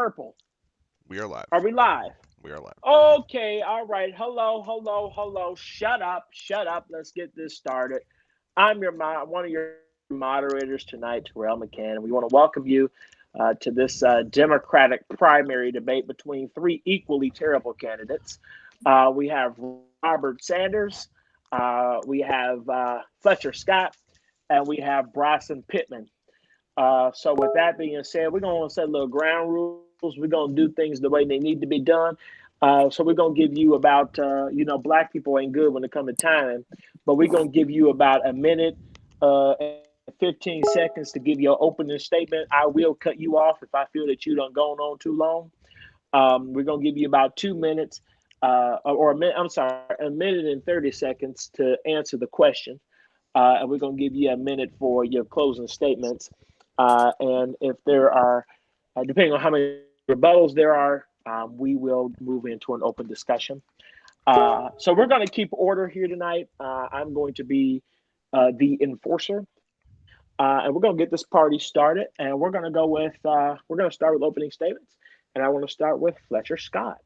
Purple. We are live. Are we live? We are live. Okay, all right. Hello, hello, hello. Shut up, shut up. Let's get this started. I'm one of your moderators tonight, Terrell McCann, and we want to welcome you to this Democratic primary debate between three equally terrible candidates. We have Robert Sanders, we have Fletcher Scott, and we have Bryson Pittman. So with that being said, we're going to set a little ground rules. We're going to do things the way they need to be done. So we're going to give you about, black people ain't good when it comes to time, but we're going to give you about a minute and 15 seconds to give your opening statement. I will cut you off if I feel that you done gone on too long. We're going to give you about 2 minutes or a minute, I'm sorry, a minute and 30 seconds to answer the question. And we're going to give you a minute for your closing statements. And if there are, depending on how many rebuttals there are, we will move into an open discussion. So we're going to keep order here tonight. I'm going to be the enforcer, and we're going to get this party started. And we're going to go with we're going to start with opening statements, and I want to start with Fletcher Scott.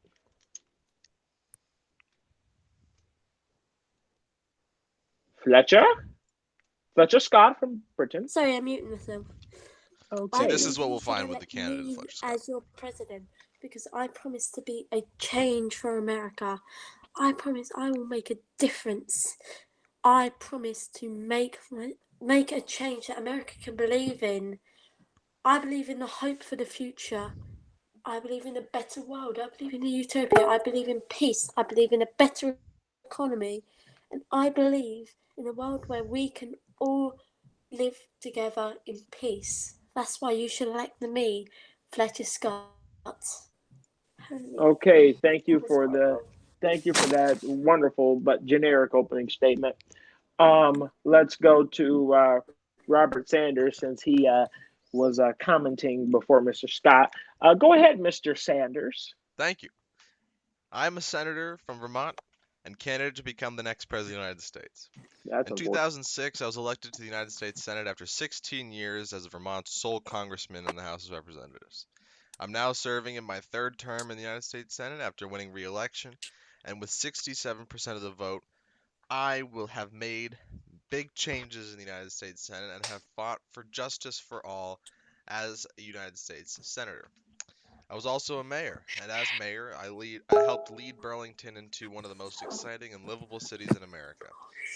Fletcher. Fletcher Scott from Britain. Sorry, I'm muting myself. Okay. See, this is what we'll find with the candidate, Fletcher Scott. As your president, because I promise to be a change for America. I promise I will make a difference. I promise to make a change that America can believe in. I believe in the hope for the future. I believe in a better world. I believe in a utopia. I believe in peace. I believe in a better economy. And I believe in a world where we can all live together in peace. That's why you should elect me, Fletcher Scott. Okay, thank you for that wonderful but generic opening statement. Let's go to Robert Sanders since he was commenting before Mr. Scott. Go ahead, Mr. Sanders. Thank you. I'm a senator from Vermont and candidate to become the next president of the United States. That's In 2006, I was elected to the United States Senate after 16 years as Vermont's sole congressman in the House of Representatives. I'm now serving in my third term in the United States Senate after winning re-election, and with 67% of the vote, I will have made big changes in the United States Senate and have fought for justice for all as a United States Senator. I was also a mayor, and as mayor, I helped lead Burlington into one of the most exciting and livable cities in America.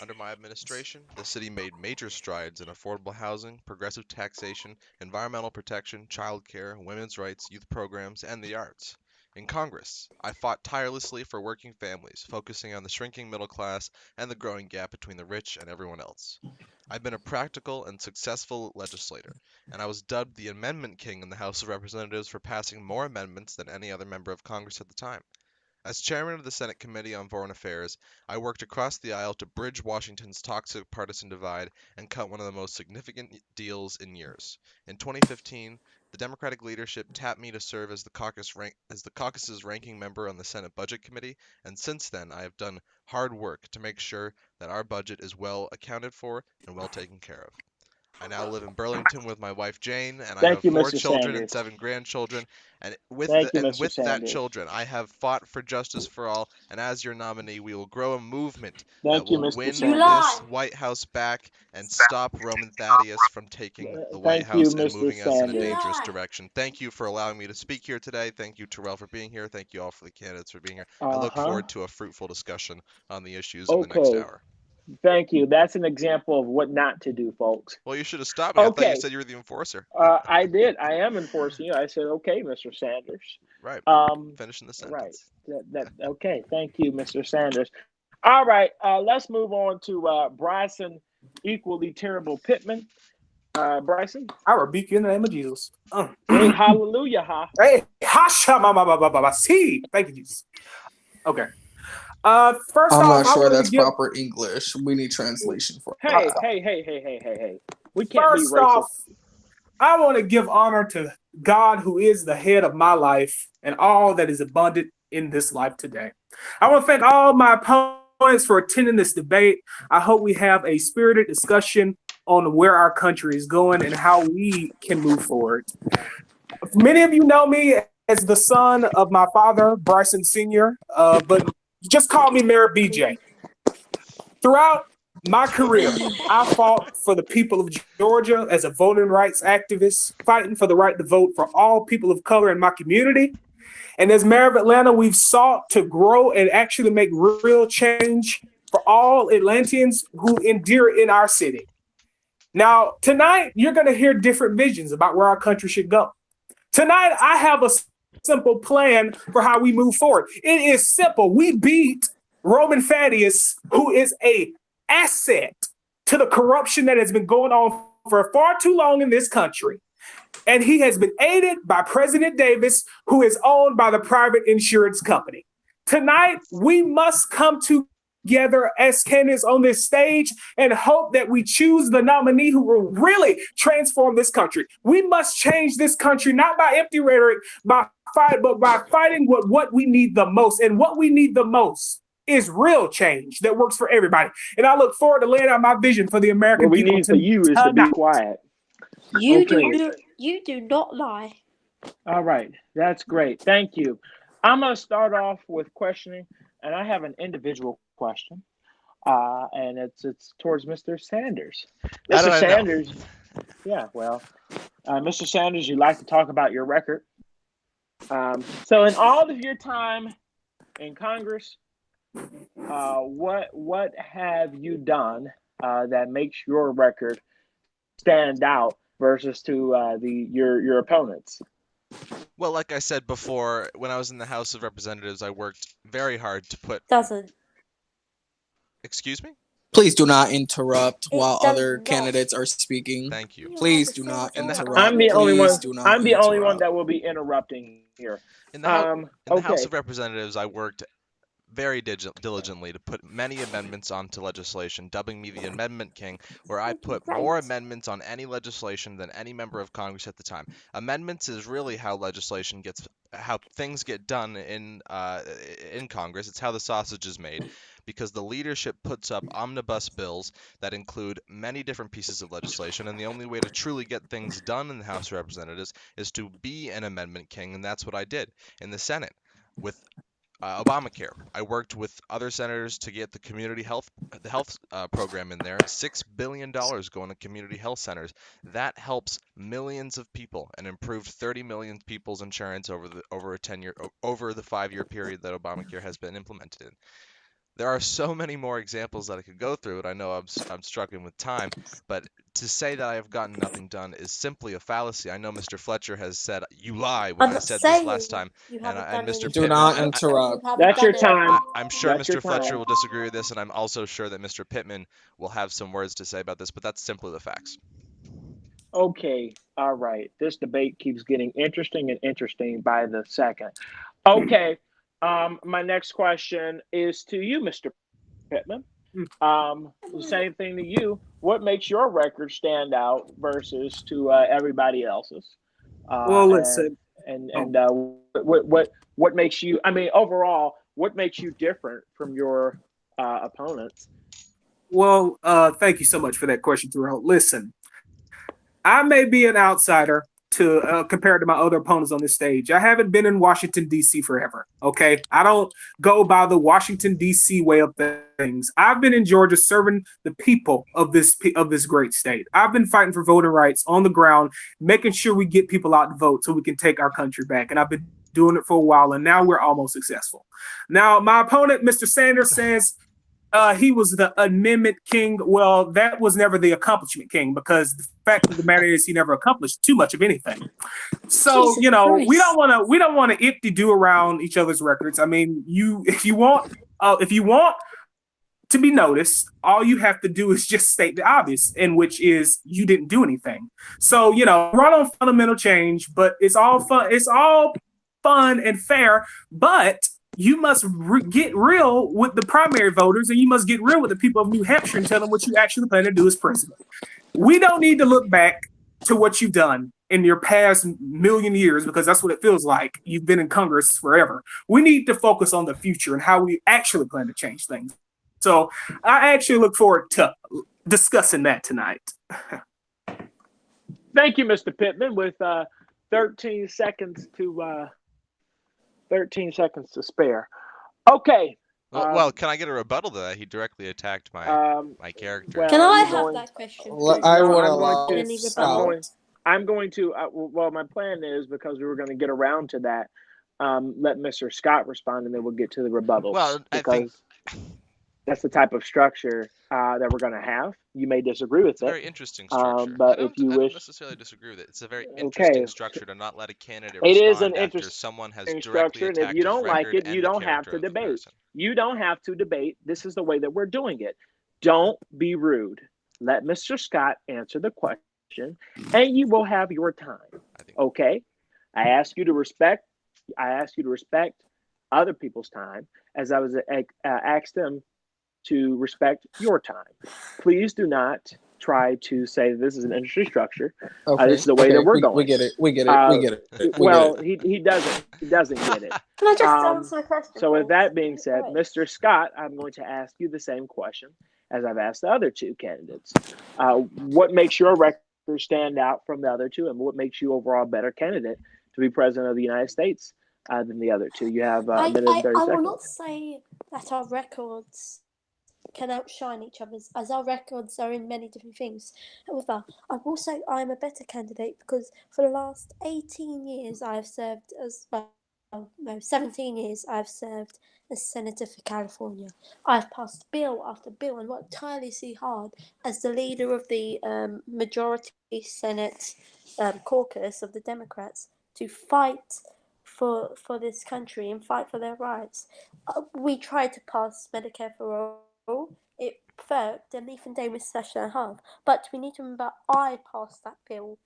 Under my administration, the city made major strides in affordable housing, progressive taxation, environmental protection, childcare, women's rights, youth programs, and the arts. In Congress, I fought tirelessly for working families, focusing on the shrinking middle class and the growing gap between the rich and everyone else. I've been a practical and successful legislator, and I was dubbed the Amendment King in the House of Representatives for passing more amendments than any other member of Congress at the time. As chairman of the Senate Committee on Foreign Affairs, I worked across the aisle to bridge Washington's toxic partisan divide and cut one of the most significant deals in years. In 2015, the Democratic leadership tapped me to serve as the caucus's ranking member on the Senate Budget Committee, and since then I have done hard work to make sure that our budget is well accounted for and well taken care of. I now live in Burlington with my wife Jane, and I Thank have you, 4 Mr. children and Sanders. 7 grandchildren. And Thank you, Mr. with that Sanders. children, I have fought for justice for all. And as your nominee, we will grow a movement that Thank you, will Mr. win Sanders. this White House back and stop Roman Thaddeus from taking the White Thank you, House and Mr. moving us in a Sanders. dangerous direction. Thank you for allowing me to speak here today. Thank you, Terrell, for being here. Thank you all for the candidates for being here. I look forward to a fruitful discussion on the issues in the next Okay. hour. Thank you. That's an example of what not to do, folks. Well, you should have stopped me. I thought you Okay. said you were the enforcer. I did. I am enforcing you. I said, okay, Mr. Sanders. Right. Finishing the Right. sentence. Okay. Thank you, Mr. Sanders. All right. Let's move on to Bryson, equally terrible Pittman. Bryson. I rebuke you in the name of Jesus. Hey, hallelujah, ha. Hey, hasha, see. Thank you, Jesus. Okay. First I'm off, not sure that's proper English. We need translation for Hey. We can't First be racist. off, I want to give honor to God, who is the head of my life and all that is abundant in this life today. I want to thank all my opponents for attending this debate. I hope we have a spirited discussion on where our country is going and how we can move forward. Many of you know me as the son of my father, Bryson Sr., but just call me Mayor BJ. Throughout my career, I fought for the people of Georgia as a voting rights activist, fighting for the right to vote for all people of color in my community. And as mayor of Atlanta, we've sought to grow and actually make real change for all Atlanteans who endure in our city. Now, tonight, you're going to hear different visions about where our country should go. Tonight, I have a simple plan for how we move forward. It is simple. We beat Roman Thaddeus, who is an asset to the corruption that has been going on for far too long in this country. And he has been aided by President Davis, who is owned by the private insurance company. Tonight, we must come together as candidates on this stage and hope that we choose the nominee who will really transform this country. We must change this country, not by empty rhetoric, but by fighting what we need the most. And what we need the most is real change that works for everybody. And I look forward to laying out my vision for the American people. What we need for you is to be quiet. You do not lie. All right, that's great. Thank you. I'm going to start off with questioning, and I have an individual question, and it's towards Mr. Sanders. Mr. Sanders, yeah, well, Mr. Sanders, you like to talk about your record. So in all of your time in Congress, what have you done that makes your record stand out versus to your opponents? Well, like I said before, when I was in the House of Representatives, I worked very hard to put. Doesn't. Excuse me? Please do not interrupt It while does other not. candidates are speaking. Thank you. Please do not In the- interrupt. I'm the only one. Please do not I'm the only one interrupt. that will be interrupting here. In the House Okay. of Representatives, I worked very diligently to put many amendments onto legislation, dubbing me the Amendment King, where I put more amendments on any legislation than any member of Congress at the time. Amendments is really how things get done in Congress. It's how the sausage is made, because the leadership puts up omnibus bills that include many different pieces of legislation, and the only way to truly get things done in the House of Representatives is to be an Amendment King, and that's what I did in the Senate with Obamacare. I worked with other senators to get the health program in there. $6 billion going to community health centers. That helps millions of people and improved 30 million people's insurance over the 5-year period that Obamacare has been implemented in. There are so many more examples that I could go through, and I know I'm struggling with time, but to say that I have gotten nothing done is simply a fallacy. I know Mr. Fletcher has said, you lie, when I said this last time, and Mr. Do Pittman, not interrupt. That's your time. I'm sure That's your Mr. Fletcher time. will disagree with this, and I'm also sure that Mr. Pittman will have some words to say about this, but that's simply the facts. Okay. All right. This debate keeps getting interesting and interesting by the second. Okay. My next question is to you, Mr. Pittman. The same thing to you. What makes your record stand out versus to everybody else's? Well, listen. What makes you? I mean, overall, what makes you different from your opponents? Well, thank you so much for that question, Terrell. Listen, I may be an outsider compared to my other opponents on this stage. I haven't been in Washington, D.C. forever, okay? I don't go by the Washington, D.C. way of things. I've been in Georgia serving the people of this great state. I've been fighting for voting rights on the ground, making sure we get people out to vote so we can take our country back. And I've been doing it for a while, and now we're almost successful. Now, my opponent, Mr. Sanders, says he was the amendment king. Well, that was never the accomplishment king, because the fact of the matter is he never accomplished too much of anything. So, Jesus Christ. we don't want to empty do around each other's records. I mean, if you want to be noticed, all you have to do is just state the obvious, in which is you didn't do anything. So, run on fundamental change, but it's all fun. It's all fun and fair, but you must get real with the primary voters, and you must get real with the people of New Hampshire and tell them what you actually plan to do as president. We don't need to look back to what you've done in your past million years, because that's what it feels like. You've been in Congress forever. We need to focus on the future and how we actually plan to change things. So I actually look forward to discussing that tonight. Thank you, Mr. Pittman. With 13 seconds to 13 seconds to spare. Okay. Well, can I get a rebuttal to that? He directly attacked my character. Can well, I you're have going. that question, Well, please? I No, would I'm going allow to. Any I'm rebuttal? going. Scout. I'm going to. Well, my plan is because we were going to get around to that. Let Mr. Scott respond, and then we'll get to the rebuttals Well, I think because that's the type of structure that we're going to have. You may disagree with it's a it, very interesting structure. but if you I don't wish, necessarily disagree with it. It's a very okay, interesting structure to not let a candidate it is an respond after interesting someone has directly structure, and if you attacked his don't like record it, you and the don't have character to of the debate. person. You don't have to debate. This is the way that we're doing it. Don't be rude. Let Mr. Scott answer the question, and you will have your time. I think Okay? I ask you to respect. I ask you to respect other people's time, as I was asked them to respect your time. Please do not try to say this is an industry structure. This Okay, is the way that okay, we're we going. get it, we get it, we Uh, get it, we get well, it. he doesn't get it. Can I just Um, answer a question, so with please? that being said, Right. Mr. Scott, I'm going to ask you the same question as I've asked the other two candidates. What makes your record stand out from the other two, and what makes you overall a better candidate to be president of the United States than the other two? You have a minute and 30 I will seconds. not say that our records can outshine each other's, as our records are in many different things. However, I will say I'm a better candidate because for the last 18 years I have served as, well, no, 17 years I have served as Senator for California. I've passed bill after bill and worked tirelessly hard as the leader of the majority Senate caucus of the Democrats to fight for this country and fight for their rights. We tried to pass Medicare for all. It worked, and even day was session and a half. But we need to remember, I passed that bill,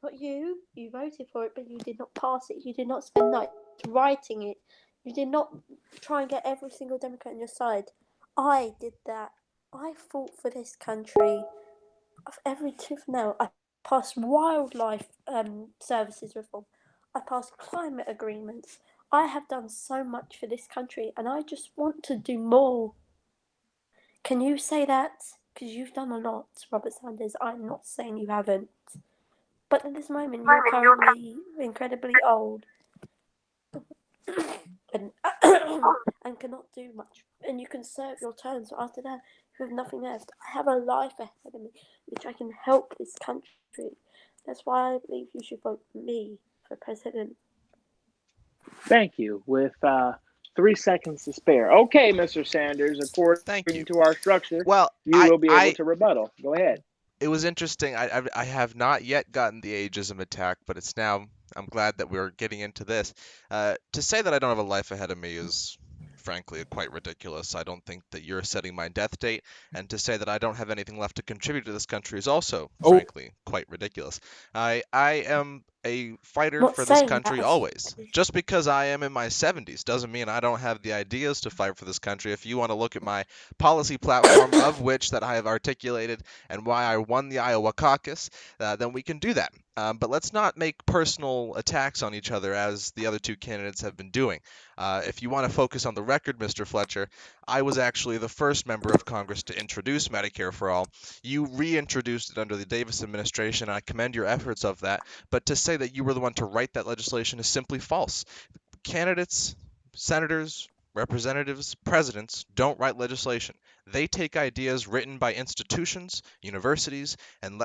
not you. You voted for it, but you did not pass it. You did not spend nights writing it. You did not try and get every single Democrat on your side. I did that. I fought for this country of every tooth and nail. I passed wildlife services reform. I passed climate agreements. I have done so much for this country, and I just want to do more. Can you say that? Because you've done a lot, Robert Sanders. I'm not saying you haven't. But at this moment, you're currently incredibly old and, and cannot do much. And you can serve your terms, but after that, you have nothing left. I have a life ahead of me, which I can help this country. That's why I believe you should vote for me for president. Thank you. With 3 seconds to spare. Okay, Mr. Sanders, thank according you. to our structure, Well, you will be able to rebuttal. Go ahead. it was interesting. I have not yet gotten the ageism attack, but it's now. I'm glad that we're getting into this. To say that I don't have a life ahead of me is, frankly, quite ridiculous. I don't think that you're setting my death date, and to say that I don't have anything left to contribute to this country is also, Oh, frankly, quite ridiculous. I am a fighter Not for this saying country that. always. Just because I am in my 70s doesn't mean I don't have the ideas to fight for this country. If you want to look at my policy platform, of which that I have articulated and why I won the Iowa caucus, then we can do that. But let's not make personal attacks on each other as the other two candidates have been doing. If you want to focus on the record, Mr. Fletcher, I was actually the first member of Congress to introduce Medicare for All. You reintroduced it under the Davis administration, and I commend your efforts of that. But to say that you were the one to write that legislation is simply false. Candidates, senators, representatives, presidents don't write legislation. They take ideas written by institutions, universities, and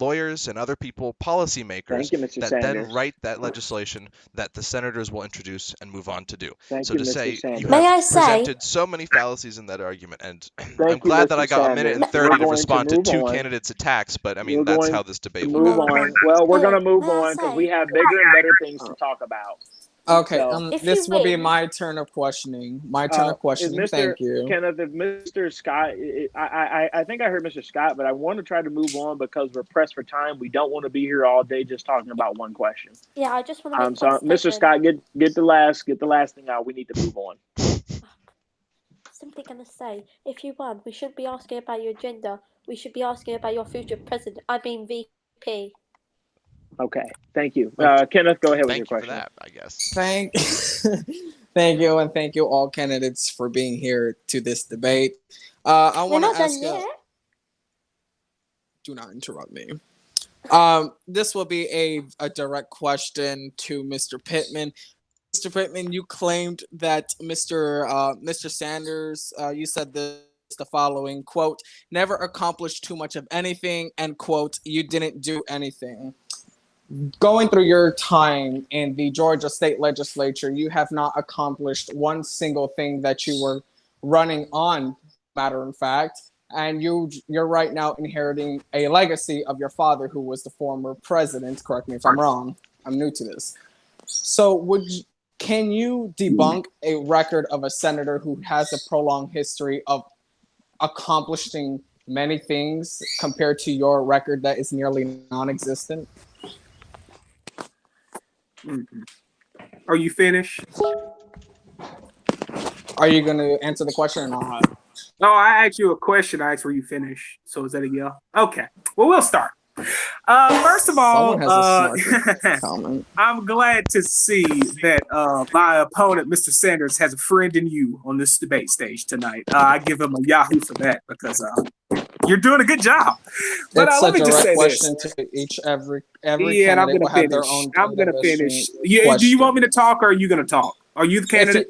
lawyers and other people, policymakers, Thank you, Mr. that then Sanders. write that legislation that the senators will introduce and move on to do. Thank So you, to Mr. say you Sanders. May have I say, presented so many fallacies in that argument, and I'm Thank you, glad that Mr. I got a minute and Sanders. We're 30 to going to respond to move two on. candidates' attacks, but I We're mean, that's going how this to debate will move go. on. Well, we're going to move may I on because say, we have bigger and better things to talk about. okay, So, if this you will be win, my turn of questioning. My turn of if questioning. Mr. Thank you. Kenneth, if Mr. Scott, I think I heard Mr. Scott, but I want to try to move on because we're pressed for time. We don't want to be here all day just talking about one question. yeah, I just want to make So, one Mr. statement. Scott, get the last thing out. We need to move on. Simply gonna say, if you won, we shouldn't be asking about your agenda. We should be asking about your future president. I mean VP. Okay, thank you, Okay. Kenneth. Go ahead with your Thank you for question. that, I guess. Thank you, and thank you all candidates for being here to this debate. I We're want to not done ask you. yet. Do not interrupt me. This will be a direct question to Mr. Pittman. Mr. Pittman, you claimed that Mr. Sanders, you said this the following quote: "Never accomplished too much of anything," end quote. You didn't do anything. Going through your time in the Georgia state legislature, you have not accomplished one single thing that you were running on, matter of fact, and you're right now inheriting a legacy of your father, who was the former president. Correct me if I'm wrong. I'm new to this. So can you debunk a record of a senator who has a prolonged history of accomplishing many things compared to your record that is nearly non-existent? Are you finished? Are you going to answer the question or not? No, I asked you a question. I asked were you finished. So is that a yeah? Okay. Well, we'll start. First of all, I'm glad to see that my opponent, Mr. Sanders, has a friend in you on this debate stage tonight. I give him a Yahoo for that because you're doing a good job. But it's let me just say question this. To every yeah, and I'm going to finish. I'm going to finish. Yeah, do you want me to talk or are you going to talk? Are you the candidate?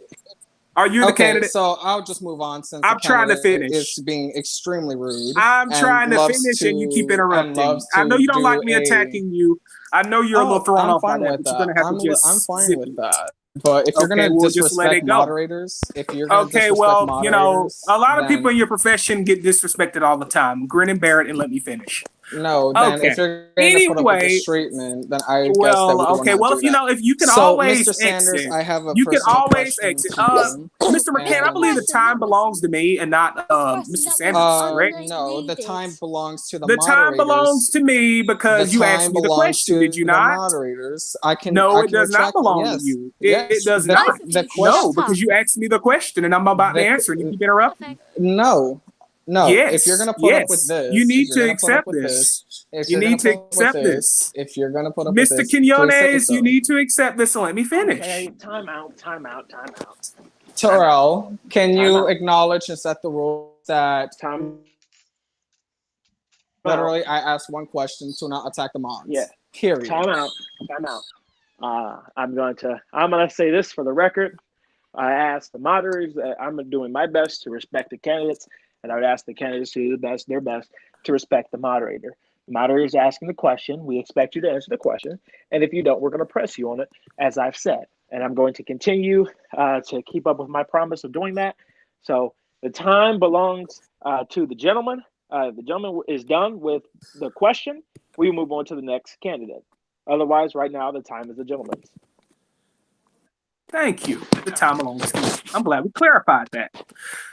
Are you the candidate? So I'll just move on since I'm trying to finish. It's being extremely rude. I'm trying to finish and you keep interrupting. I know you don't like me attacking you. I know you're a little thrown off by that, but you're going to have to just I'm fine with that. But if you're going to disrespect moderators, if you're going to disrespect moderators, you know, a lot of people in your profession get disrespected all the time. Grin and bear it and let me finish. No, then if you're going to put up with this treatment, then I guess that if you can always Mr. Sanders, exit, I have a you can always exit. Mr. McCann, I believe the time belongs to me and not Mr. Sanders, correct? No, the time belongs to the moderators. The time belongs to me because you asked me the question, did you not? Moderators. No, it does not belong to you. It does not. No, because you asked me the question and I'm about to answer and you keep interrupting. No, yes, if you're going to put up with this, you need to accept this. You need to accept this. If you're going to put up with this, Mr. Quinones, you need to accept this and let me finish. Okay, time out. Terrell, can you acknowledge and set the rules that literally I asked one question to not attack the mods? Yeah. Period. Time out. I'm gonna say this for the record. I asked the moderators that I'm doing my best to respect the candidates. And I would ask the candidates to do their best to respect the moderator. The moderator is asking the question. We expect you to answer the question. And if you don't, we're going to press you on it, as I've said. And I'm going to continue to keep up with my promise of doing that. So the time belongs to the gentleman. The gentleman is done with the question. We move on to the next candidate. Otherwise, right now, the time is the gentleman's. Thank you. The time belongs to me. I'm glad we clarified that.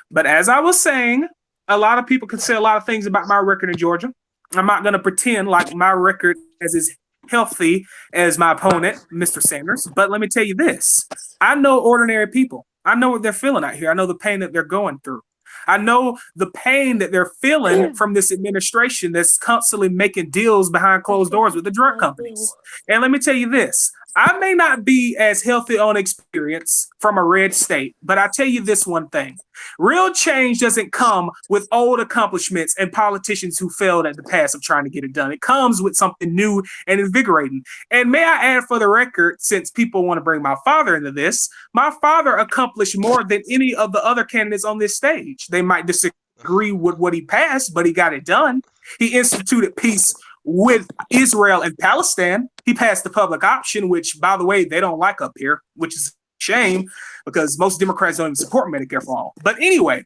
But as I was saying, a lot of people can say a lot of things about my record in Georgia. I'm not going to pretend like my record is as healthy as my opponent, Mr. Sanders. But let me tell you this. I know ordinary people. I know what they're feeling out here. I know the pain that they're going through. I know the pain that they're feeling from this administration that's constantly making deals behind closed doors with the drug companies. And let me tell you this. I may not be as healthy on experience from a red state, but I tell you this one thing. Real change doesn't come with old accomplishments and politicians who failed at the past of trying to get it done. It comes with something new and invigorating. And may I add for the record, since people want to bring my father into this, my father accomplished more than any of the other candidates on this stage. They might disagree with what he passed, but he got it done. He instituted peace with Israel and Palestine. He passed the public option, which, by the way, they don't like up here, which is a shame because most Democrats don't even support Medicare for all. But anyway,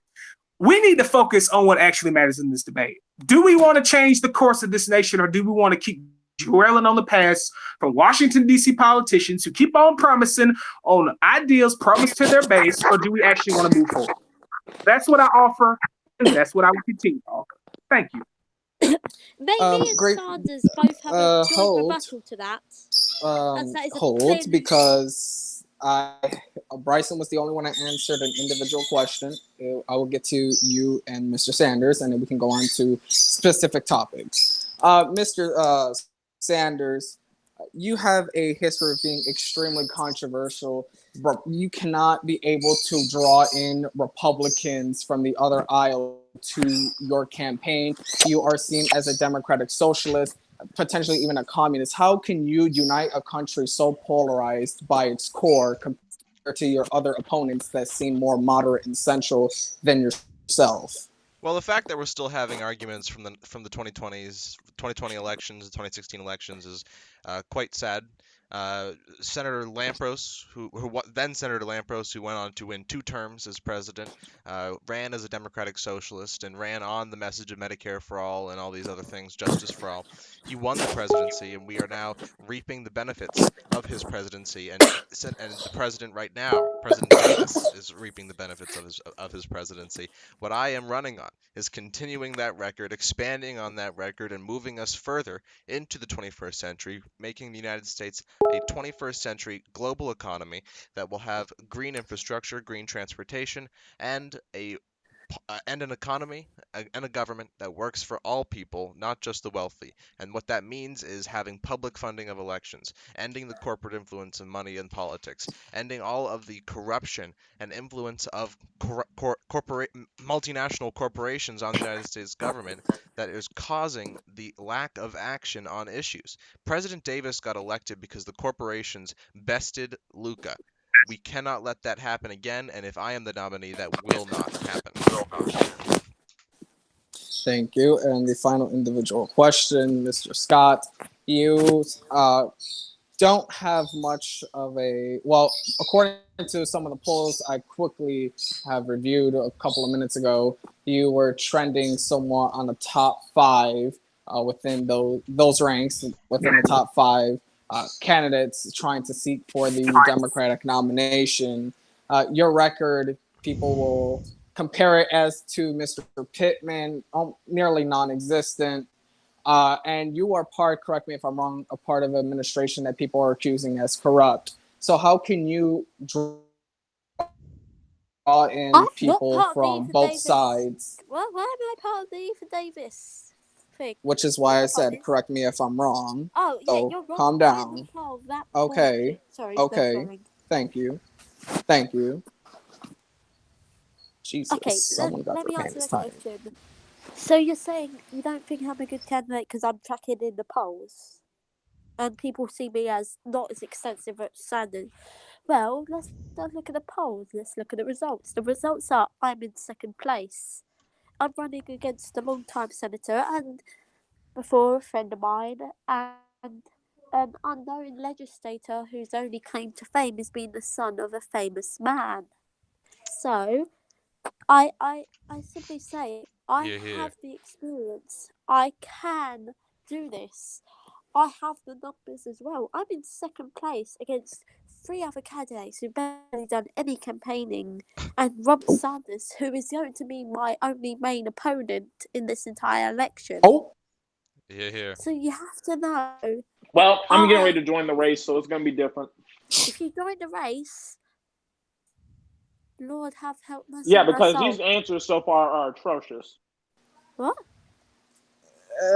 we need to focus on what actually matters in this debate. Do we want to change the course of this nation, or do we want to keep dwelling on the past from Washington, D.C. politicians who keep on promising on ideals promised to their base, or do we actually want to move forward? That's what I offer, and that's what I will continue to offer. Thank you. Me and Sanders both have a joint rebuttal to that. Hold, because Bryson was the only one that answered an individual question. I will get to you and Mr. Sanders, and then we can go on to specific topics. Mr. Sanders, you have a history of being extremely controversial. You cannot be able to draw in Republicans from the other aisle to your campaign. You are seen as a democratic socialist, potentially even a communist. How can you unite a country so polarized by its core to your other opponents that seem more moderate and central than yourself? Well, the fact that we're still having arguments from the 2020 elections, the 2016 elections, is quite sad. Senator Lampros, then Senator Lampros, who went on to win 2 terms as president, ran as a Democratic Socialist and ran on the message of Medicare for all and all these other things, justice for all. He won the presidency, and we are now reaping the benefits of his presidency. And the president right now, President Davis, is reaping the benefits of his presidency. What I am running on is continuing that record, expanding on that record, and moving us further into the 21st century, making the United States a 21st century global economy that will have green infrastructure, green transportation, and an economy and a government that works for all people, not just the wealthy. And what that means is having public funding of elections, ending the corporate influence of money in politics, ending all of the corruption and influence of multinational corporations on the United States government that is causing the lack of action on issues. President Davis got elected because the corporations bested Luca. We cannot let that happen again, and if I am the nominee, that will not happen. Thank you. And the final individual question, Mr. Scott, you don't have much of a, well, according to some of the polls I quickly have reviewed a couple of minutes ago, you were trending somewhat on the top 5 within those ranks, within the top 5 candidates trying to seek for the Democratic nomination. Your record, people will compare it as to Mr. Pittman, nearly non-existent. And you are correct me if I'm wrong, a part of an administration that people are accusing as corrupt. So how can you draw in people from both sides? Well, why am I part of the Ethan Davis thing? Which is why I said, correct me if I'm wrong. Oh, yeah, so you're wrong. Calm down. Okay. Sorry. Okay. Thank you. Jesus. Okay, let me answer the question. So you're saying you don't think I'm a good candidate because I'm tracking in the polls, and people see me as not as extensive as Sanders? Well, let's not look at the polls. Let's look at the results. The results are I'm in second place. I'm running against a long-time senator and before a friend of mine and an unknown legislator whose only claim to fame is being the son of a famous man. So I simply say I have the experience. I can do this. I have the numbers as well. I'm in second place against 3 other candidates who've barely done any campaigning, and Rob Sanders, who is going to be my only main opponent in this entire election. Here. So you have to know. Well, I'm getting ready to join the race, so it's going to be different. If you join the race, Lord have help myself. Yeah, because these answers so far are atrocious. What?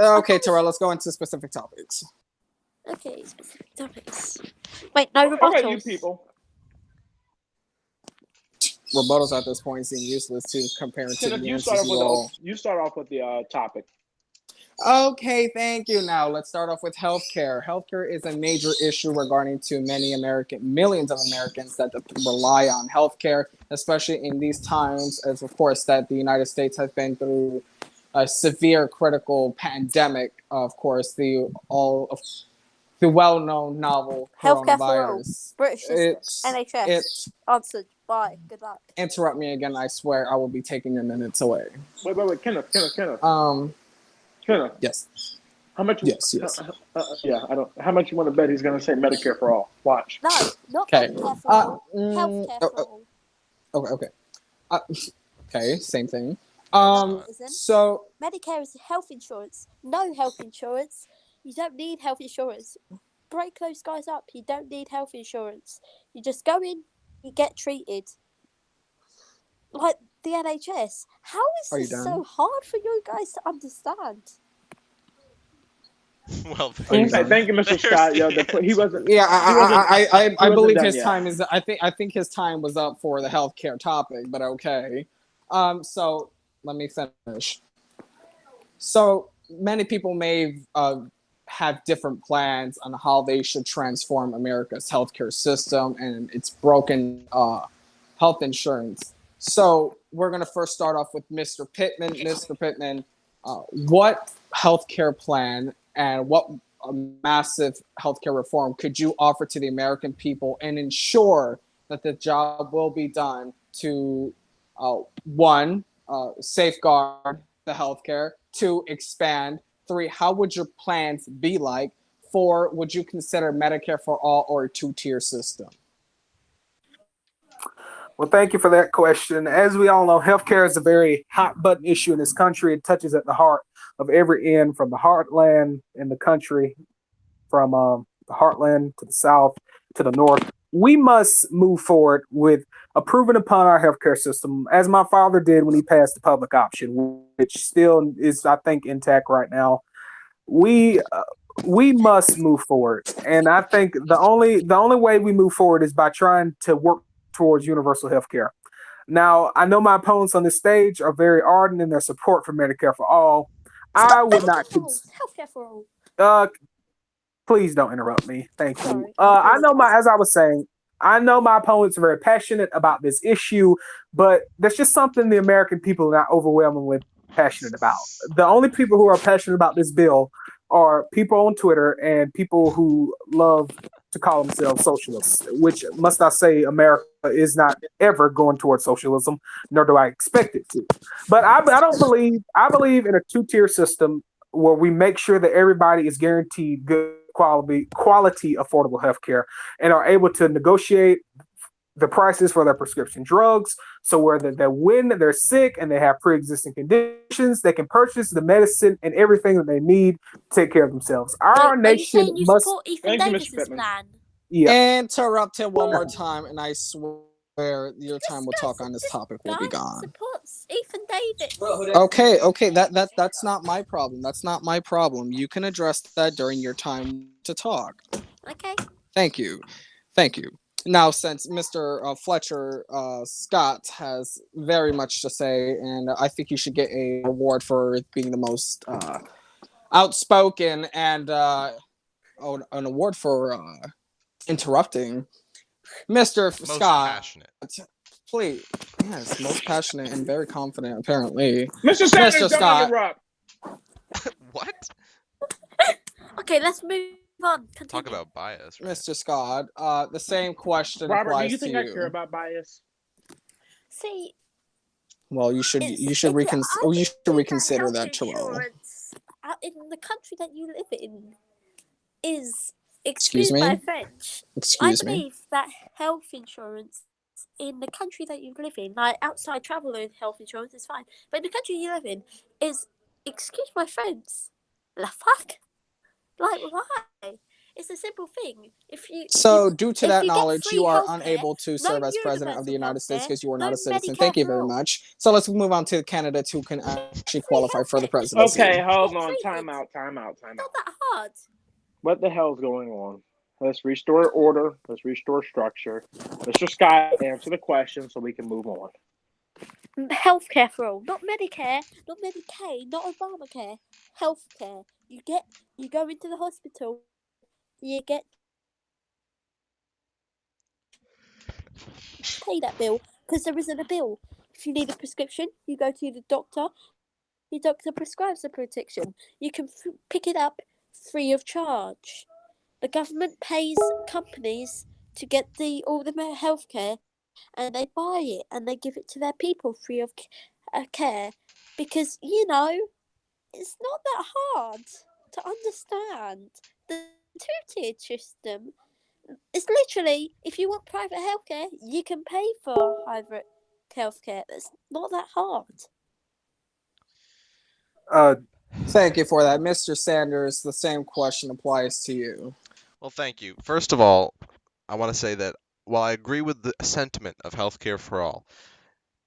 Okay, Terrell, let's go into specific topics. Okay, specific topics. Wait, no rebuttals. Okay, you people. Rebuttals at this point seem useless to compare to the answers you start off with the topic. Okay, thank you. Now let's start off with healthcare. Healthcare is a major issue regarding to millions of Americans that rely on healthcare, especially in these times, as of course that the United States has been through a severe critical pandemic. Of course, the well-known novel Healthcare coronavirus. For all. British NHS. Answered. Bye. Good luck. Interrupt me again. I swear I will be taking your minutes away. Wait, Kenneth. Kenneth. Yes. How much? Yes. Yeah, I don't. How much you want to bet he's going to say Medicare for all? Watch. No, not Medicare for all. Healthcare for all. Okay. Okay, same thing. So Medicare is health insurance. No health insurance. You don't need health insurance. Break those guys up. You don't need health insurance. You just go in, you get treated. Like the NHS. How is this so hard for you guys to understand? Well, thank you, Mr. Scott. He wasn't. Yeah, I believe his yet. time is. I think his time was up for the healthcare topic, but okay. So let me finish. So many people may have different plans on how they should transform America's healthcare system and its broken health insurance. So we're going to first start off with Mr. Pittman. Mr. Pittman, what healthcare plan and what massive healthcare reform could you offer to the American people and ensure that the job will be done to, one, safeguard the healthcare, two, expand, three, how would your plans be like, four, would you consider Medicare for all or a two-tier system? Well, thank you for that question. As we all know, healthcare is a very hot button issue in this country. It touches at the heart of every end, from the heartland in the country, from the heartland to the south to the north. We must move forward with improving upon our healthcare system, as my father did when he passed the public option, which still is, I think, intact right now. We must move forward, and I think the only way we move forward is by trying to work towards universal health care. Now, I know my opponents on this stage are very ardent in their support for Medicare for all. I would not. Healthcare for all. Uh, please don't interrupt me. Thank you. Sorry, I know as I was saying, I know my opponents are very passionate about this issue, but there's just something the American people are not overwhelmingly passionate about. The only people who are passionate about this bill are people on Twitter and people who love to call themselves socialists, which must I say, America is not ever going towards socialism, nor do I expect it to. But I believe in a two-tier system where we make sure that everybody is guaranteed good quality affordable health care and are able to negotiate the prices for their prescription drugs, so whether that when they're sick and they have pre-existing conditions, they can purchase the medicine and everything that they need to take care of themselves. Our nation must. Support Ethan Davis's plan? Yeah. Interrupt him one more time, and I swear your time we'll talk on this topic will be gone. Supports Ethan Davis. Okay, that's not my problem. That's not my problem. You can address that during your time to talk. Okay. Thank you. Now, since Mr. Fletcher Scott has very much to say, and I think you should get a award for being the most outspoken and an award for interrupting. Mr. Most Scott, passionate. please. Yes, most passionate and very confident, apparently. Mr. Sanders, don't Scott. interrupt. What? Okay, let's move on. Continue. Talk about bias, right? Mr. Scott, the same question Robert, do applies you think to I you. care about bias? See, Well, you should reconsider that, Terrell. In the country that you live in is, Excuse me? my French. Excuse I me. believe that health insurance in the country that you live in, like outside travel health insurance is fine, but in the country you live in is, excuse my French, the fuck? Like, why? It's a simple thing. So, due to if that you get knowledge, free you are healthcare, unable to serve as president of the universal United States healthcare, because you are not no a citizen. Medicare Thank you for very all. much. So let's move on to the candidates who can actually qualify for the presidency. Okay, hold on. It's Time out. not that hard. What the hell's going on? Let's restore order. Let's restore structure. Mr. Scott, answer the question so we can move on. Healthcare for all, not Medicare, not Medicaid, not Obamacare. Healthcare. You go into the hospital. You get pay that bill because there isn't a bill. If you need a prescription, you go to the doctor. Your doctor prescribes the prescription. You can pick it up free of charge. The government pays companies to get all the healthcare, and they buy it and they give it to their people free of care, because it's not that hard to understand. The two-tier system is literally, if you want private healthcare, you can pay for private healthcare. It's not that hard. Thank you for that. Mr. Sanders, the same question applies to you. Well, thank you. First of all, I want to say that while I agree with the sentiment of healthcare for all,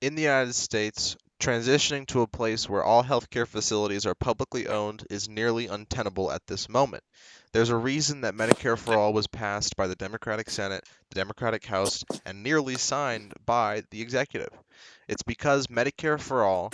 in the United States, transitioning to a place where all healthcare facilities are publicly owned is nearly untenable at this moment. There's a reason that Medicare for All was passed by the Democratic Senate, the Democratic House, and nearly signed by the executive. It's because Medicare for All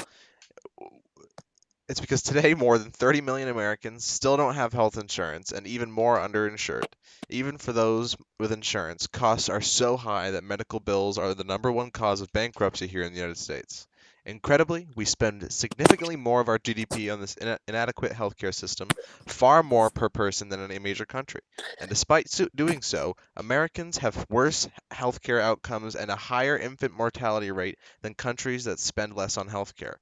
It's because today more than 30 million Americans still don't have health insurance and even more underinsured. Even for those with insurance, costs are so high that medical bills are the number one cause of bankruptcy here in the United States. Incredibly, we spend significantly more of our GDP on this inadequate healthcare system, far more per person than in a major country. And despite doing so, Americans have worse healthcare outcomes and a higher infant mortality rate than countries that spend less on healthcare.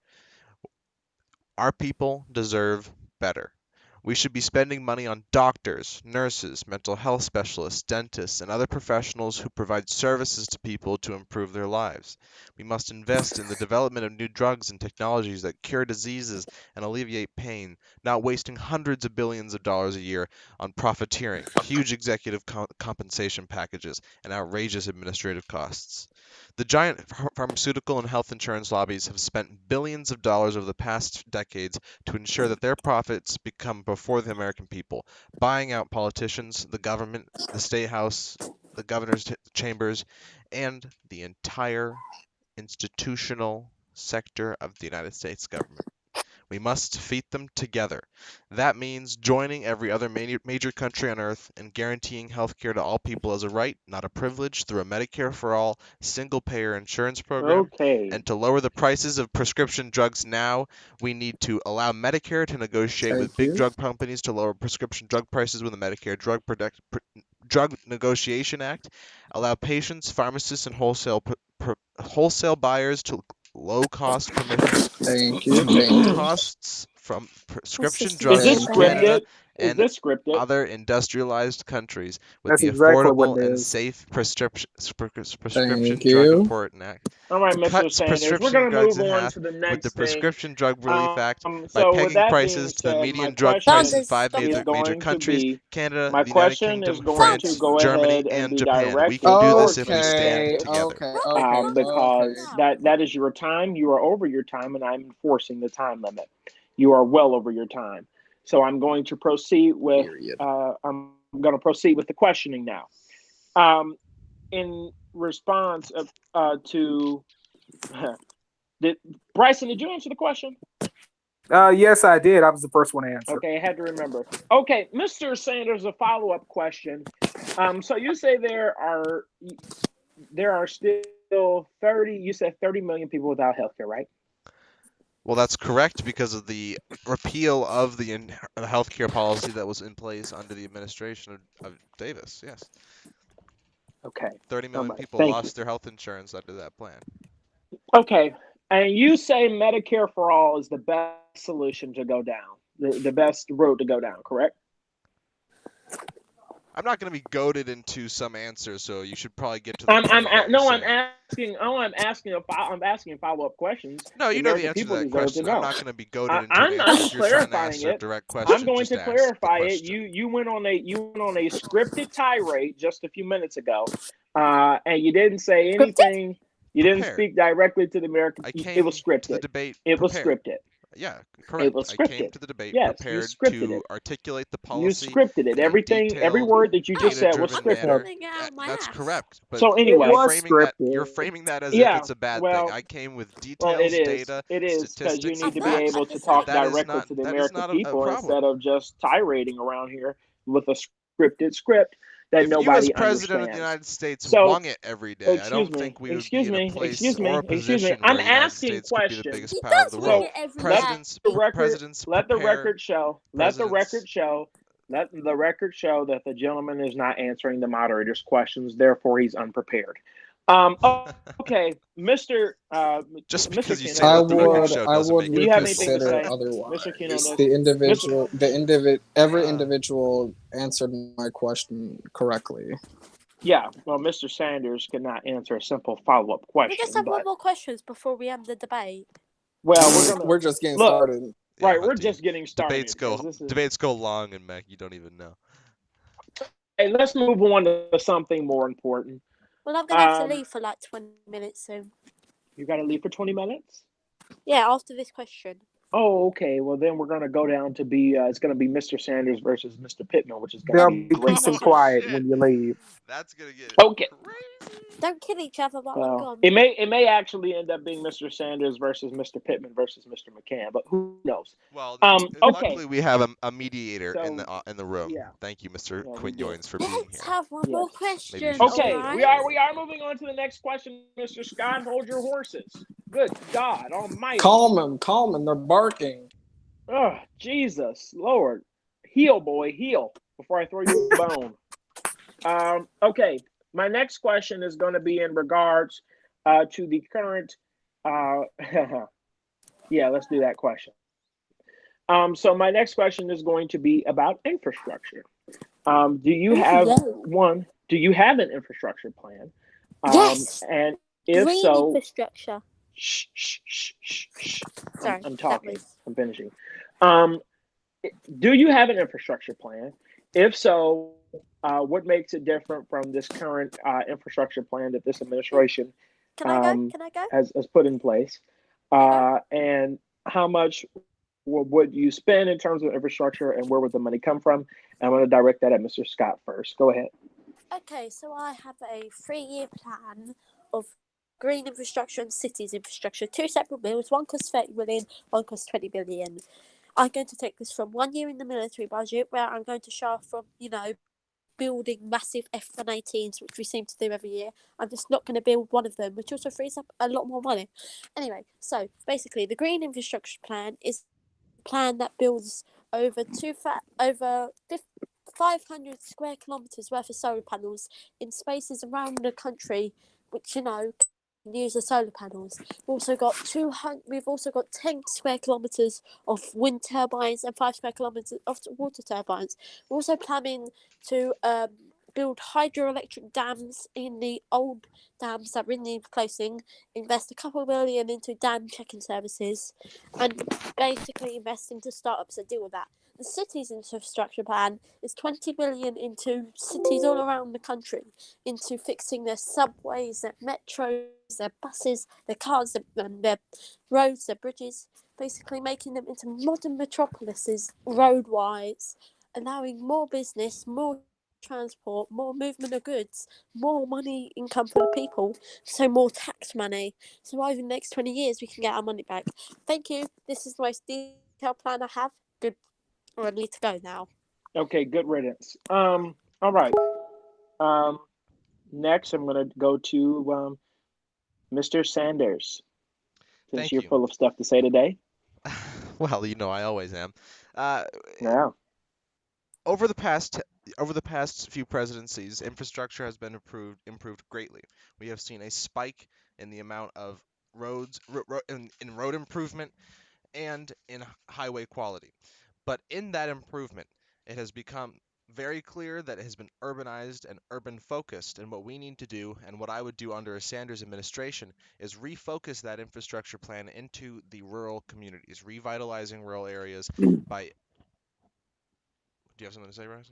Our people deserve better. We should be spending money on doctors, nurses, mental health specialists, dentists, and other professionals who provide services to people to improve their lives. We must invest in the development of new drugs and technologies that cure diseases and alleviate pain, not wasting hundreds of billions of dollars a year on profiteering, huge executive compensation packages, and outrageous administrative costs. The giant pharmaceutical and health insurance lobbies have spent billions of dollars over the past decades to ensure that their profits become before the American people, buying out politicians, the government, the state house, the governor's chambers, and the entire institutional sector of the United States government. We must defeat them together. That means joining every other major country on earth and guaranteeing health care to all people as a right, not a privilege, through a Medicare for all, single-payer insurance program. Okay. And to lower the prices of prescription drugs now, we need to allow Medicare to negotiate with big drug companies to lower prescription drug prices with the Medicare Drug Negotiation Act, allow patients, pharmacists, and wholesale buyers to low-cost permissions Thank you. to Thank you. costs from prescription Is drugs Is this in Thank you. Canada scripted? Is and this scripted? other industrialized countries with That's the exactly what Affordable it and is. Safe Prescription Thank Drug you. Important Act, All right, to Mr. cut Sanders, we're prescription going to drugs move in on half to the with the next thing. Prescription Drug Relief Act by So with pegging that being prices to the said, my median drug question price in Sanders, five stop is it. major going to countries: be Canada, my the United question is Kingdom, going to France, go Germany, ahead and and be Japan. We directed can do this if we towards stand Okay. together. Okay. Run, Okay. run, because run. that is your time. You are over your time, and I'm enforcing the time limit. You are well over your time. So I'm going to proceed with Period. the questioning now. In response to did Bryson, did you answer the question? Yes, I did. I was the first one to answer. Okay, I had to remember. Okay, Mr. Sanders, a follow-up question. So you say there are still 30. You said 30 million people without healthcare, right? Well, that's correct because of the repeal of the healthcare policy that was in place under the administration of Davis. Yes, Okay. 30 All million right. people Thank you. lost their health insurance under that plan. Okay. And you say Medicare for all is the best solution to go down, the best road to go down, correct? I'm not going to be goaded into some answer, so you should probably get to the point of what you're saying. I'm asking follow-up questions. No, The you know the American answer to people that deserve to question. I'm know. not going to be goaded into an I'm answer. If you're trying to clarifying answer a it. direct I'm question, going just to ask the clarify it. question. You went on a scripted tirade just a few minutes ago, and you didn't say Scripted? anything. You didn't Prepared. speak directly to the American. I It came was to the scripted. debate It was prepared. scripted. Yeah, It correct. was I came scripted. to the debate Yes, you prepared scripted to it. articulate the You policy scripted it. in a Every detailed, word that you just said was data-driven scripted. manner. Coming out my That's ass. correct. But So It anyway, was you're scripted. framing that as if yeah. it's a bad thing. Well, I came with it details, is. data, It is because you statistics, need and to be facts. able to talk directly to the That is American not a people problem. instead of just tirading around here with a scripted script that If you, as nobody president of the understands. United States, So wung it every day, I excuse don't me, think we would be excuse in a me, place excuse or me, a excuse me. position I'm where the United asking States could be the questions. biggest He power of does the wing So world. it every let day. the record Presidents let the prepare. record show let the record show that the gentleman is not answering the moderator's questions, therefore he's unprepared. Okay, Just Mr. because you say Keno, I let the do you record have would show I doesn't would make do it you have anything to admissible. reconsider say, Mr. otherwise. Keno? Every Uh, individual answered my question correctly. Yeah, well, Mr. Sanders could not answer a simple follow-up We just question, have one but more questions before we end the debate. well, we're gonna We're just getting look. started. yeah, Right, we're Hunty. just getting started because this is. Debates go long, and Mac, you don't even know. Hey, let's move on to something more important. Well, I'm going to have to Um, leave for like 20 minutes soon. you got to leave for 20 minutes. Yeah, after this question. Oh, okay. Well, then we're going to go down to be it's going to be Mr. Sanders versus Mr. Pittman, which is going to There'll be be great peace to and Oh see. quiet shit! when you leave. That's gonna get Okay. crazy. Don't kill each other while I'm Well, gone. it may actually end up being Mr. Sanders versus Mr. Pittman versus Mr. McCann, but who knows? Well, Okay. luckily we have a mediator So in the room. yeah, Thank you, Mr. yeah, we Quinn do. Yoins, for being Let's here. have one more Yes. Maybe you question, should stay Okay, here. alright? we are moving on to the next question, Mr. Scott. Hold your horses. Good God Almighty! Calm 'em. They're barking. Oh, Jesus Lord, heel boy, heel before I throw you a bone. Okay, my next question is going to be in regards to the current. Uh, yeah, let's do that question. So my next question is going to be about infrastructure. Do you Ooh, have yay. one? Do you have an infrastructure plan? Yes! And if Green so, infrastructure. shh, shh, shh, shh, shh. Sorry, I'm that talking. was. I'm finishing. Um, do you have an infrastructure plan? If so, what makes it different from this current infrastructure plan that this Ooh, administration can I go? um, Can I go? has put in place? Can I go? And how much would you spend in terms of infrastructure, and where would the money come from? And I'm going to direct that at Mr. Scott first. Go ahead. Okay, so I have a 3 year plan of green infrastructure and cities infrastructure. Two separate bills. One costs 30 million, one costs 20 billion. I'm going to take this from 1 year in the military budget, where I'm going to show off from, building massive F-118s, which we seem to do every year. I'm just not going to build one of them, which also frees up a lot more money. Anyway, so basically, the green infrastructure plan is a plan that builds over 500 square kilometres worth of solar panels in spaces around the country, which can use the solar panels. We've also got 10 square kilometres of wind turbines and 5 square kilometres of water turbines. We're also planning to build hydroelectric dams in the old dams that really need closing, invest a couple of million into dam checking services, and basically invest into startups that deal with that. The city's infrastructure plan is 20 billion into cities all around the country, into fixing their subways, their metros, their buses, their cars, their roads, their bridges, basically making them into modern metropolises road-wise, allowing more business, more transport, more movement of goods, more money income for the people, so more tax money. So over the next 20 years, we can get our money back. Thank you. This is the most detailed plan I have. Good. I need to go now. Okay, good riddance. All right. Um, Next, I'm going to go to Mr. Sanders, since Thank you're you. full of stuff to say today. Well, I always am. Uh, Yeah. over the past few presidencies, infrastructure has been improved greatly. We have seen a spike in the amount of roads in road improvement and in highway quality. But in that improvement, it has become very clear that it has been urbanized and urban focused. And what we need to do, and what I would do under a Sanders administration, is refocus that infrastructure plan into the rural communities, revitalizing rural areas by. Do you have something to say, Ryzen?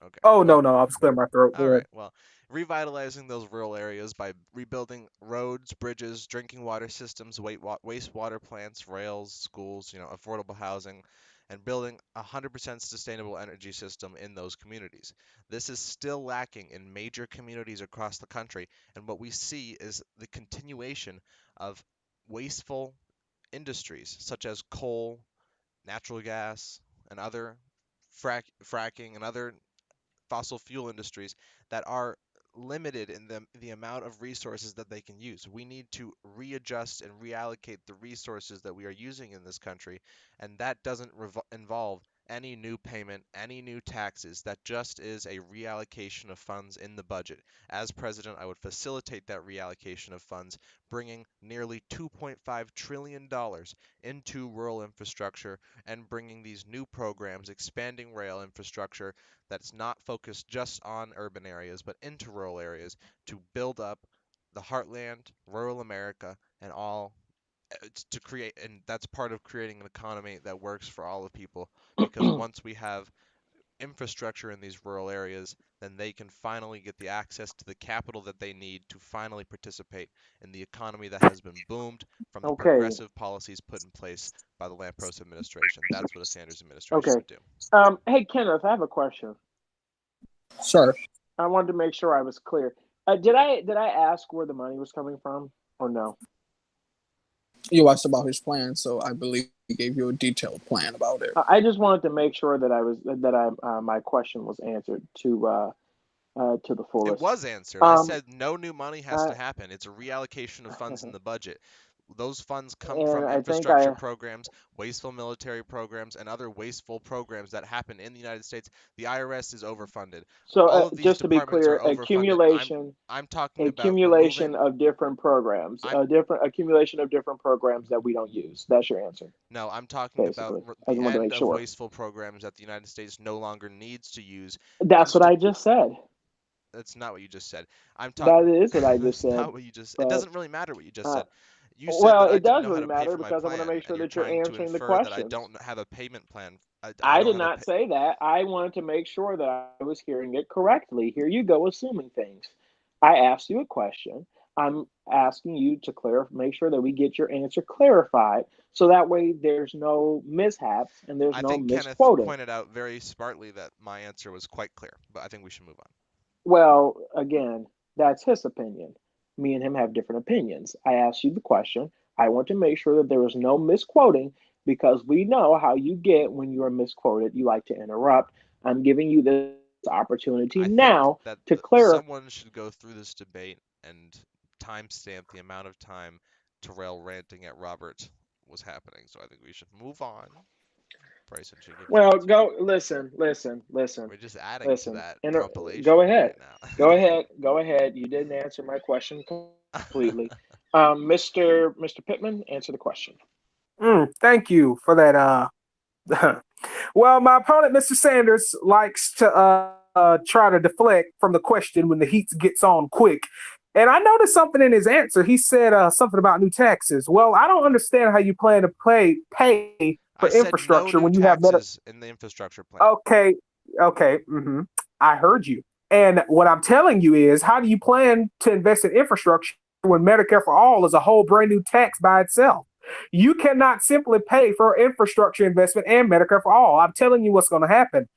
Okay. Oh Well, no, I was clearing my throat. all Good. right. Well, revitalizing those rural areas by rebuilding roads, bridges, drinking water systems, wastewater plants, rails, schools, affordable housing, and building a 100% sustainable energy system in those communities. This is still lacking in major communities across the country, and what we see is the continuation of wasteful industries such as coal, natural gas, and other fracking and other fossil fuel industries that are limited in the amount of resources that they can use. We need to readjust and reallocate the resources that we are using in this country, and that doesn't involve any new payment, any new taxes. That just is a reallocation of funds in the budget. As president, I would facilitate that reallocation of funds, bringing nearly $2.5 trillion into rural infrastructure and bringing these new programs, expanding rail infrastructure, that's not focused just on urban areas, but into rural areas to build up the heartland, rural America, and all to create, and that's part of creating an economy that works for all of people. Because once we have infrastructure in these rural areas, then they can finally get the access to the capital that they need to finally participate in the economy that has been boomed from the Okay. progressive policies put in place by the Lampros administration. That's what a Sanders administration Okay. would do. Hey Kenneth, I have a question. Sure. I wanted to make sure I was clear. Did I ask where the money was coming from or no? You asked about his plan, so I believe he gave you a detailed plan about it. I just wanted to make sure that my question was answered to the It fullest. was answered. I Um, said no new money has I, to happen. It's a reallocation of funds in the budget. Those funds come and from I think infrastructure programs, wasteful military programs, and other wasteful programs that happen in the United States. The IRS is overfunded. so. All of these Just to be departments clear, are overfunded. I'm talking about accumulation removing. of different programs, I'm a different accumulation of different programs that we don't use. That's your answer, No, I'm talking about basically. I the just wanted to end make of sure. wasteful programs that the United States no longer needs to use. That's what I just said. That's not what you just said. I'm That talking. is what I just That's said. not what you just. It But doesn't really matter what you just uh, said. You said well, that I it didn't does know how really to pay matter for my because I want to plan, make and sure you're that you're trying to answering the infer that I questions. don't have a payment plan. I I don't did have a. not say that. I wanted to make sure that I was hearing it correctly. Here you go, assuming things. I asked you a question. I'm asking you to make sure that we get your answer clarified, so that way there's no mishaps and there's I no think Kenneth misquoting. pointed out very smartly that my answer was quite clear, but I think we should move on. Well, again, that's his opinion. Me and him have different opinions. I asked you the question. I want to make sure that there was no misquoting because we know how you get when you are misquoted. You like to interrupt. I'm giving you this opportunity I think now that to clarify. someone should go through this debate and timestamp the amount of time Terrell ranting at Robert was happening. So I think we should move on. Bryson should give his Well, answer. go listen, listen, listen, We're just adding to listen. that Inter- go compilation ahead. right now. Go ahead. Go ahead. You didn't answer my question completely. Mr. Pittman, answer the question. Thank you for that. Well, my opponent, Mr. Sanders, likes to try to deflect from the question when the heat gets on quick. And I noticed something in his answer. He said something about new taxes. Well, I don't understand how you plan to pay I for said no infrastructure new when you have taxes in the infrastructure plan. Okay, okay. I heard you. And what I'm telling you is, how do you plan to invest in infrastructure when Medicare for All is a whole brand new tax by itself? You cannot simply pay for infrastructure investment and Medicare for All. I'm telling you what's going to happen.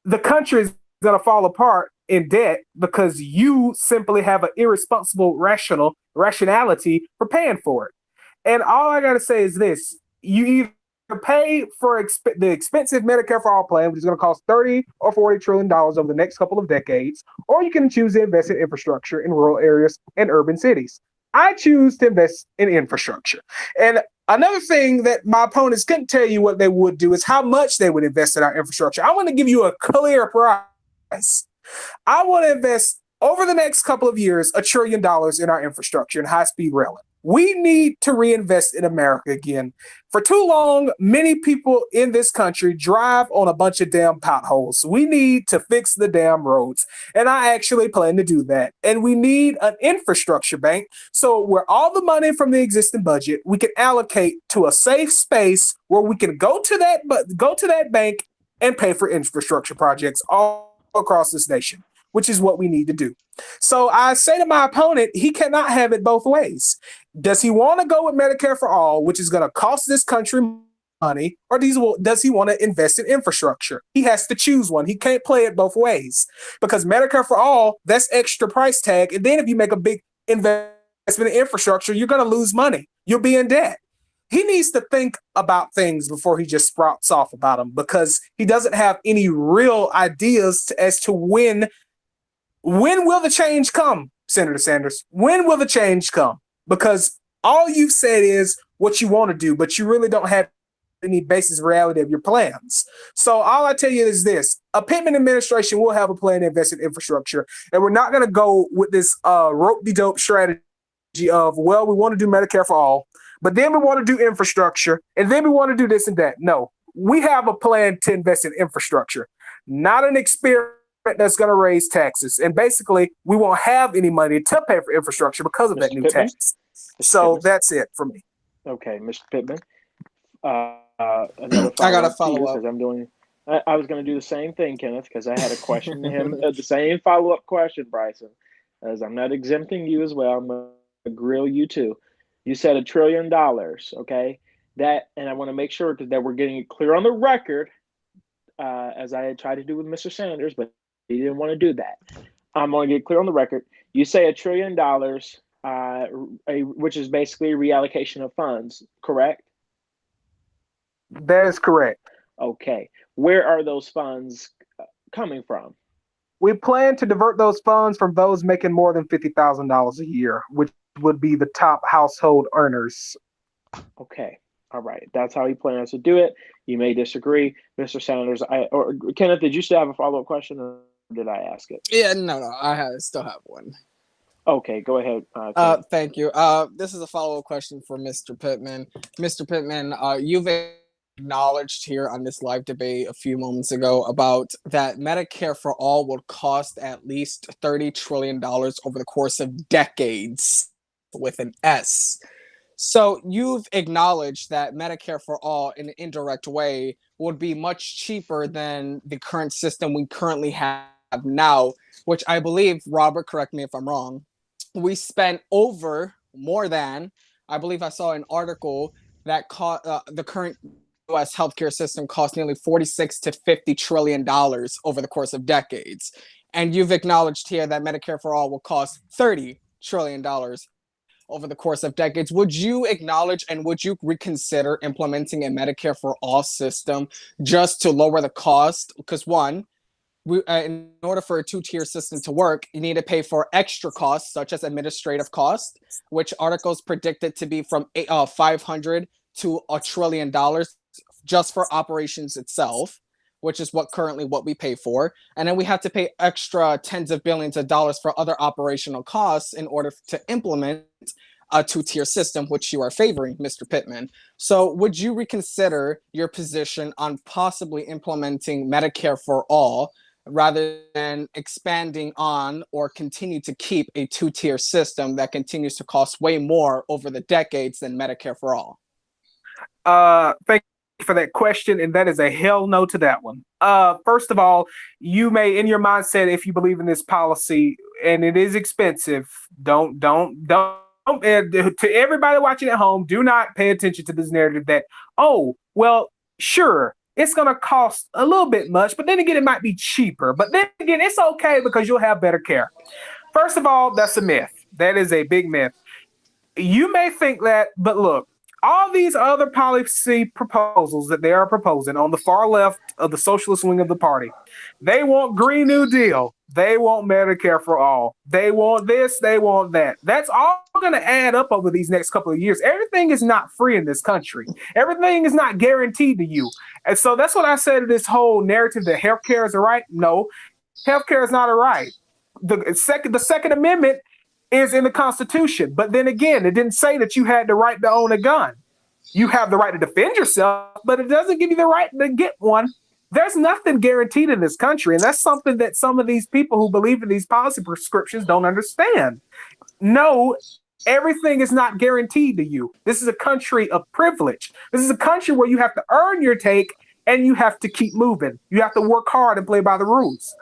The country is going to fall apart in debt because you simply have an irresponsible rationality for paying for it. And all I got to say is this: you either pay for the expensive Medicare for All plan, which is going to cost $30 or $40 trillion over the next couple of decades, or you can choose to invest in infrastructure in rural areas and urban cities. I choose to invest in infrastructure. And another thing that my opponents couldn't tell you what they would do is how much they would invest in our infrastructure. I want to give you a clear price. I want to invest over the next couple of years $1 trillion in our infrastructure and high-speed rail. We need to reinvest in America again. For too long, many people in this country drive on a bunch of damn potholes. We need to fix the damn roads. And I actually plan to do that. And we need an infrastructure bank. So where all the money from the existing budget, we can allocate to a safe space where we can go to that bank and pay for infrastructure projects all across this nation, which is what we need to do. So I say to my opponent, he cannot have it both ways. Does he want to go with Medicare for All, which is going to cost this country money, or does he want to invest in infrastructure? He has to choose one. He can't play it both ways because Medicare for All, that's extra price tag. And then if you make a big investment in infrastructure, you're going to lose money. You'll be in debt. He needs to think about things before he just sprouts off about them because he doesn't have any real ideas as to when will the change come, Senator Sanders? When will the change come? Because all you've said is what you want to do, but you really don't have any basis reality of your plans. So all I tell you is this: a Pittman administration will have a plan to invest in infrastructure, and we're not going to go with this rope-de-dope strategy of, well, we want to do Medicare for All, but then we want to do infrastructure, and then we want to do this and that. No, we have a plan to invest in infrastructure, not an experiment that's going to raise taxes. And basically, we won't have any money to pay for infrastructure because of that Mr. new Pittman? tax. Mr. So Pittman? that's it for me. Okay, Mr. Pittman. Another I got to follow up to you follow up. because I'm doing. I was going to do the same thing, Kenneth, because I had a question to him, the same follow-up question, Bryson, as I'm not exempting you as well. I'm going to grill you too. You said $1 trillion, okay? That, and I want to make sure that we're getting it clear on the record, as I had tried to do with Mr. Sanders, but he didn't want to do that. I'm going to get clear on the record. You say $1 trillion, which is basically a reallocation of funds, correct? That is correct. Okay. Where are those funds coming from? We plan to divert those funds from those making more than $50,000 a year, which would be the top household earners. Okay. All right. That's how he plans to do it. You may disagree, Mr. Sanders. Or Kenneth, did you still have a follow-up question, or did I ask it? Yeah, no, I still have one. Okay, go ahead. Thank you. This is a follow-up question for Mr. Pittman. Mr. Pittman, you've acknowledged here on this live debate a few moments ago about that Medicare for all will cost at least $30 trillion over the course of decades with an S. So you've acknowledged that Medicare for all in an indirect way would be much cheaper than the current system we currently have now, which I believe, Robert, correct me if I'm wrong, we spent more than, I believe I saw an article that the current U.S. healthcare system costs nearly $46 to $50 trillion over the course of decades. And you've acknowledged here that Medicare for all will cost $30 trillion over the course of decades. Would you acknowledge and would you reconsider implementing a Medicare for all system just to lower the cost? Because one, in order for a two-tier system to work, you need to pay for extra costs, such as administrative costs, which articles predicted to be from $500 to $1 trillion just for operations itself, which is what we pay for. And then we have to pay extra tens of billions of dollars for other operational costs in order to implement a two-tier system, which you are favoring, Mr. Pittman. So would you reconsider your position on possibly implementing Medicare for all rather than expanding on or continue to keep a two-tier system that continues to cost way more over the decades than Medicare for all? Thank you for that question, and that is a hell no to that one. First of all, you may, in your mindset, if you believe in this policy, and it is expensive, don't. To everybody watching at home, do not pay attention to this narrative that, oh, well, sure, it's going to cost a little bit much, but then again, it might be cheaper. But then again, it's okay because you'll have better care. First of all, that's a myth. That is a big myth. You may think that, but look, all these other policy proposals that they are proposing on the far left of the socialist wing of the party, they want Green New Deal. They want Medicare for all. They want this. They want that. That's all going to add up over these next couple of years. Everything is not free in this country. Everything is not guaranteed to you. And so that's what I said to this whole narrative that healthcare is a right. No, healthcare is not a right. The Second Amendment is in the Constitution. But then again, it didn't say that you had the right to own a gun. You have the right to defend yourself, but it doesn't give you the right to get one. There's nothing guaranteed in this country. And that's something that some of these people who believe in these policy prescriptions don't understand. No, everything is not guaranteed to you. This is a country of privilege. This is a country where you have to earn your take and you have to keep moving. You have to work hard and play by the rules.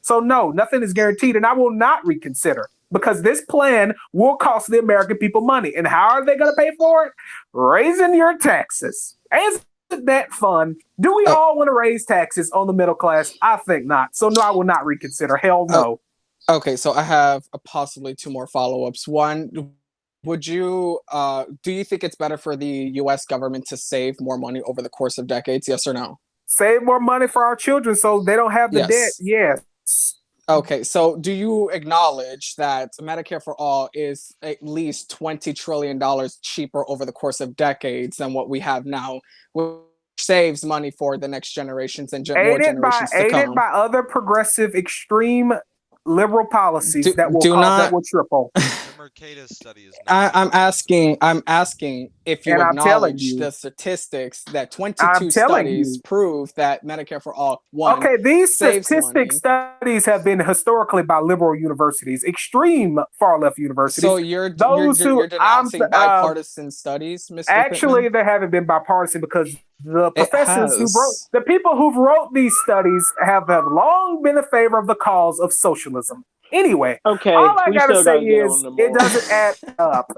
So no, nothing is guaranteed, and I will not reconsider because this plan will cost the American people money. And how are they going to pay for it? Raising your taxes. Isn't that fun? Do we all want to raise taxes on the middle class? I think not. So no, I will not reconsider. Hell no. Okay, so I have possibly two more follow-ups. One, would you do you think it's better for the U.S. government to save more money over the course of decades? Yes or no? Save more money for our children so they don't have the debt. Yes. Okay, so do you acknowledge that Medicare for all is at least $20 trillion cheaper over the course of decades than what we have now, which saves money for the next generations and more generations to come? Aided by other progressive, extreme liberal policies that will triple. Mercatus study is I'm asking if you acknowledge the statistics that 22 studies prove that Medicare for all these statistic studies have been historically by liberal universities, extreme far left universities. So you're denouncing bipartisan studies, Mr. Actually, Pittman? they haven't been bipartisan because The It professors who wrote, has. the people who wrote these studies have long been in favor of the cause of socialism. Anyway, all Okay, I we gotta still say got to get on is the it moral. doesn't add up.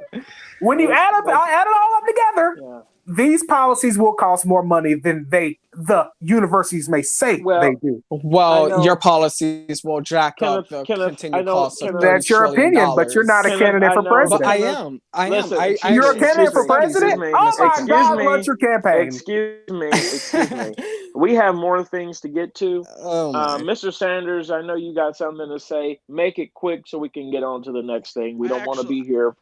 When you add up, Let's I add it all up together. yeah. These policies will cost more money than the universities may say they Well, do. I Well, your know policies will jack up Kenneth. the Kenneth, I continued know cost of Kenneth. thirty That's your trillion opinion, but you're not a dollars. Kenneth, candidate I for know But president. I Kenneth. am. I am. Listen, I You're excuse a me, choose to candidate excuse for me, study. excuse president? me, Oh Mr. my excuse God, President. what's me, your campaign? excuse me. We have more things to get to. Oh my. Mr. Sanders, I know you got something to say. Make it quick so we can get on to the next thing. We I don't want to actually, be here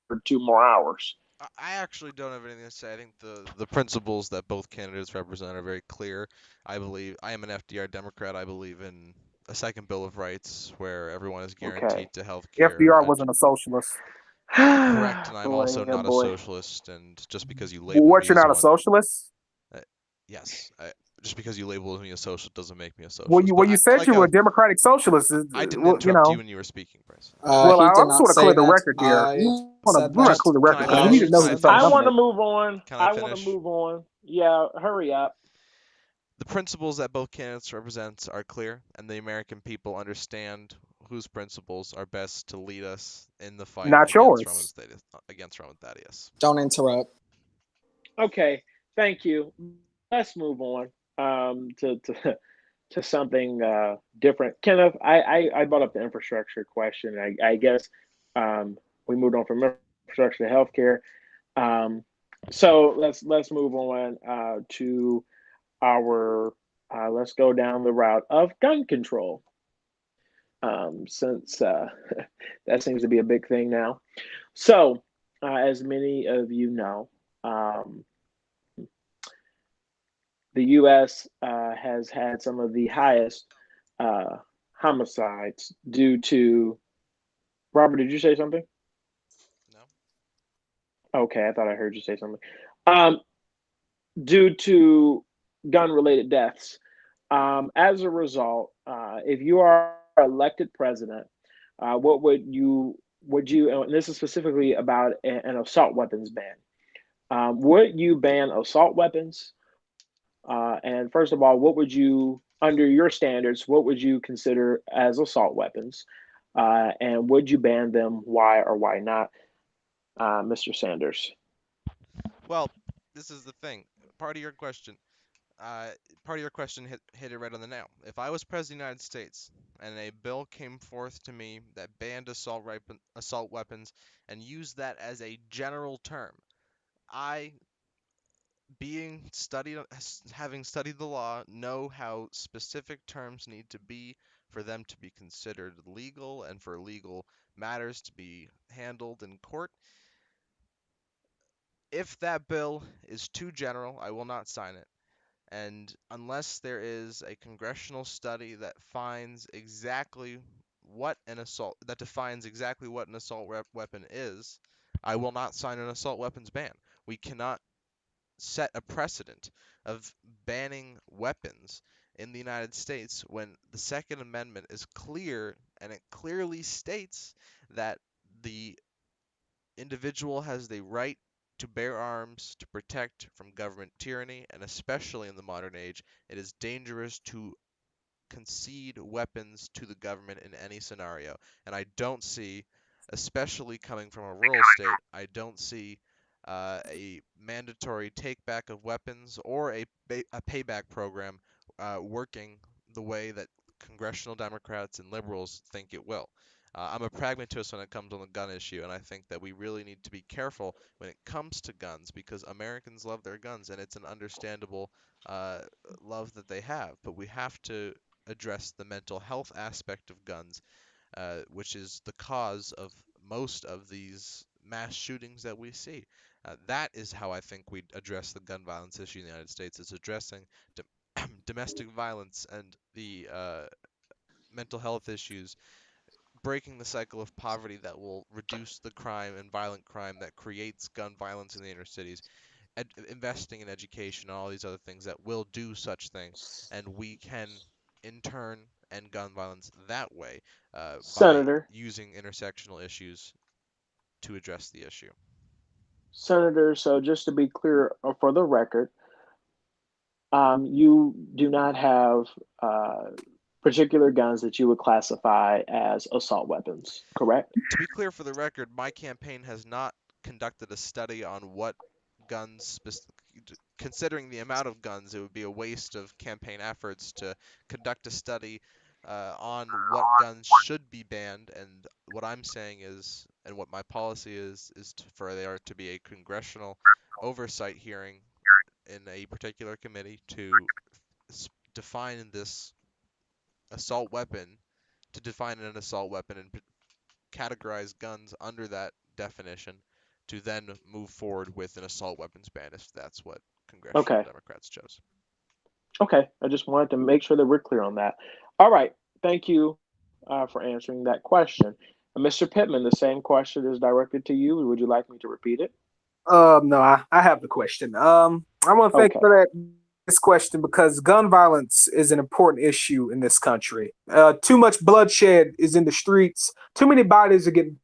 for 2 more hours. I actually don't have anything to say. I think the principles that both candidates represent are very clear. I believe I am an FDR Democrat. I believe in a second Bill of Rights where everyone is Okay. guaranteed to health care FDR and wasn't a socialist. correct. And I'm Boy, also oh not a boy. socialist. And just because you label What, me you're as not a one, socialist? uh, yes, just because you label me a socialist doesn't make me a Well, socialist. you But well, you said you were a democratic socialist. I didn't Well, interrupt you when you were speaking, Bryce. Well, He I did just not want to say clear the that. record here. I said We want to that. clear the Can record I because we need to finish? I know Can who I you're said talking I that. about. want to finish? move on. Can I I want to finish? move on. Yeah, hurry up. The principles that both candidates represent are clear, and the American people understand whose principles are best to lead us in the fight Not yours. Against Roman Thaddeus. Don't interrupt. Okay, thank you. Let's move on to to something different. Kenneth, I brought up the infrastructure question. I guess we moved on from infrastructure to healthcare. Um, so let's move on to our let's go down the route of gun control. Since that seems to be a big thing now. So, as many of you know, um, the U.S. Has had some of the highest uh, homicides due to. Robert, did you say something? No? Okay, I thought I heard you say something. Um, Due to gun-related deaths. As a result, if you are elected president, what would you? And this is specifically about an assault weapons ban. Would you ban assault weapons? And first of all, what would you, under your standards, what would you consider as assault weapons? And would you ban them? Why or why not, Mr. Sanders? Well, this is the thing. Part of your question, uh, part of your question hit it right on the nail. If I was president of the United States and a bill came forth to me that banned assault weapons and used that as a general term, I being studied having studied the law know how specific terms need to be for them to be considered legal and for legal matters to be handled in court. If that bill is too general, I will not sign it. And unless there is a congressional study that finds exactly what an assault that defines exactly what an assault weapon is, I will not sign an assault weapons ban. We cannot set a precedent of banning weapons in the United States when the Second Amendment is clear and it clearly states that the individual has the right to bear arms to protect from government tyranny, and especially in the modern age, it is dangerous to concede weapons to the government in any scenario. And I don't see, especially coming from a rural state, I don't see a mandatory take back of weapons or a payback program working the way that congressional Democrats and liberals think it will. I'm a pragmatist when it comes on the gun issue, and I think that we really need to be careful when it comes to guns because Americans love their guns, and it's an understandable uh, love that they have. But we have to address the mental health aspect of guns, which is the cause of most of these mass shootings that we see. That is how I think we address the gun violence issue in the United States, is addressing domestic violence and the mental health issues, breaking the cycle of poverty that will reduce the crime and violent crime that creates gun violence in the inner cities, investing in education and all these other things that will do such thing, and we can in turn end gun violence that way by Senator, using intersectional issues to address the issue. Senator. So just to be clear for the record, you do not have particular guns that you would classify as assault weapons, correct? To be clear for the record, my campaign has not conducted a study on what guns, considering the amount of guns, it would be a waste of campaign efforts to conduct a study on what guns should be banned. And what I'm saying is, and what my policy is for there to be a congressional oversight hearing in a particular committee to define this assault weapon, to define an assault weapon and categorize guns under that definition, to then move forward with an assault weapons ban if that's what congressional Okay. Democrats chose. Okay. I just wanted to make sure that we're clear on that. All right. Thank you for answering that question. Mr. Pittman, the same question is directed to you. Would you like me to repeat it? No, I have the question. I want to thank you Okay. for this question because gun violence is an important issue in this country. Too much bloodshed is in the streets. Too many bodies are getting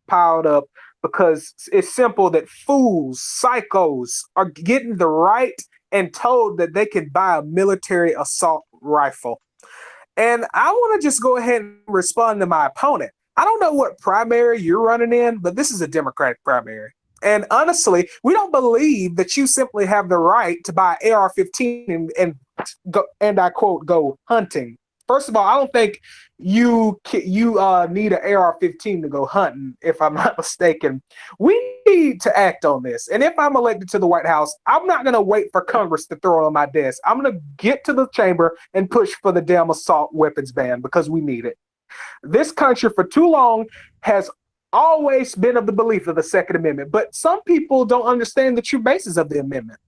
piled up because it's simple that fools, psychos are getting the right and told that they can buy a military assault rifle. And I want to just go ahead and respond to my opponent. I don't know what primary you're running in, but this is a Democratic primary. And honestly, we don't believe that you simply have the right to buy AR-15 and go, and I quote, go hunting. First of all, I don't think you need an AR-15 to go hunting, if I'm not mistaken. We need to act on this. And if I'm elected to the White House, I'm not going to wait for Congress to throw it on my desk. I'm going to get to the chamber and push for the damn assault weapons ban because we need it. This country for too long has always been of the belief of the Second Amendment, but some people don't understand the true basis of the amendment.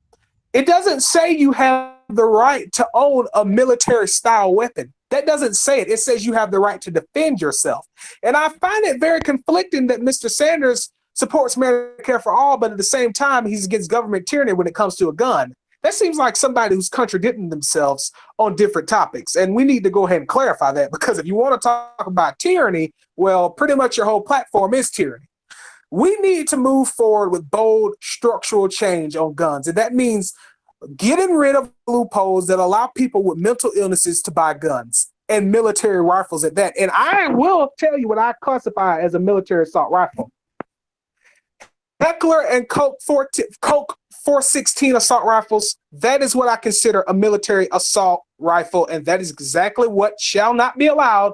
It doesn't say you have the right to own a military style weapon. That doesn't say it. It says you have the right to defend yourself. And I find it very conflicting that Mr. Sanders supports Medicare for all, but at the same time, he's against government tyranny when it comes to a gun. That seems like somebody who's contradicting themselves on different topics. And we need to go ahead and clarify that because if you want to talk about tyranny, well, pretty much your whole platform is tyranny. We need to move forward with bold structural change on guns. And that means getting rid of loopholes that allow people with mental illnesses to buy guns and military rifles at that. And I will tell you what I classify as a military assault rifle. Heckler and Coke 416 assault rifles, that is what I consider a military assault rifle. And that is exactly what shall not be allowed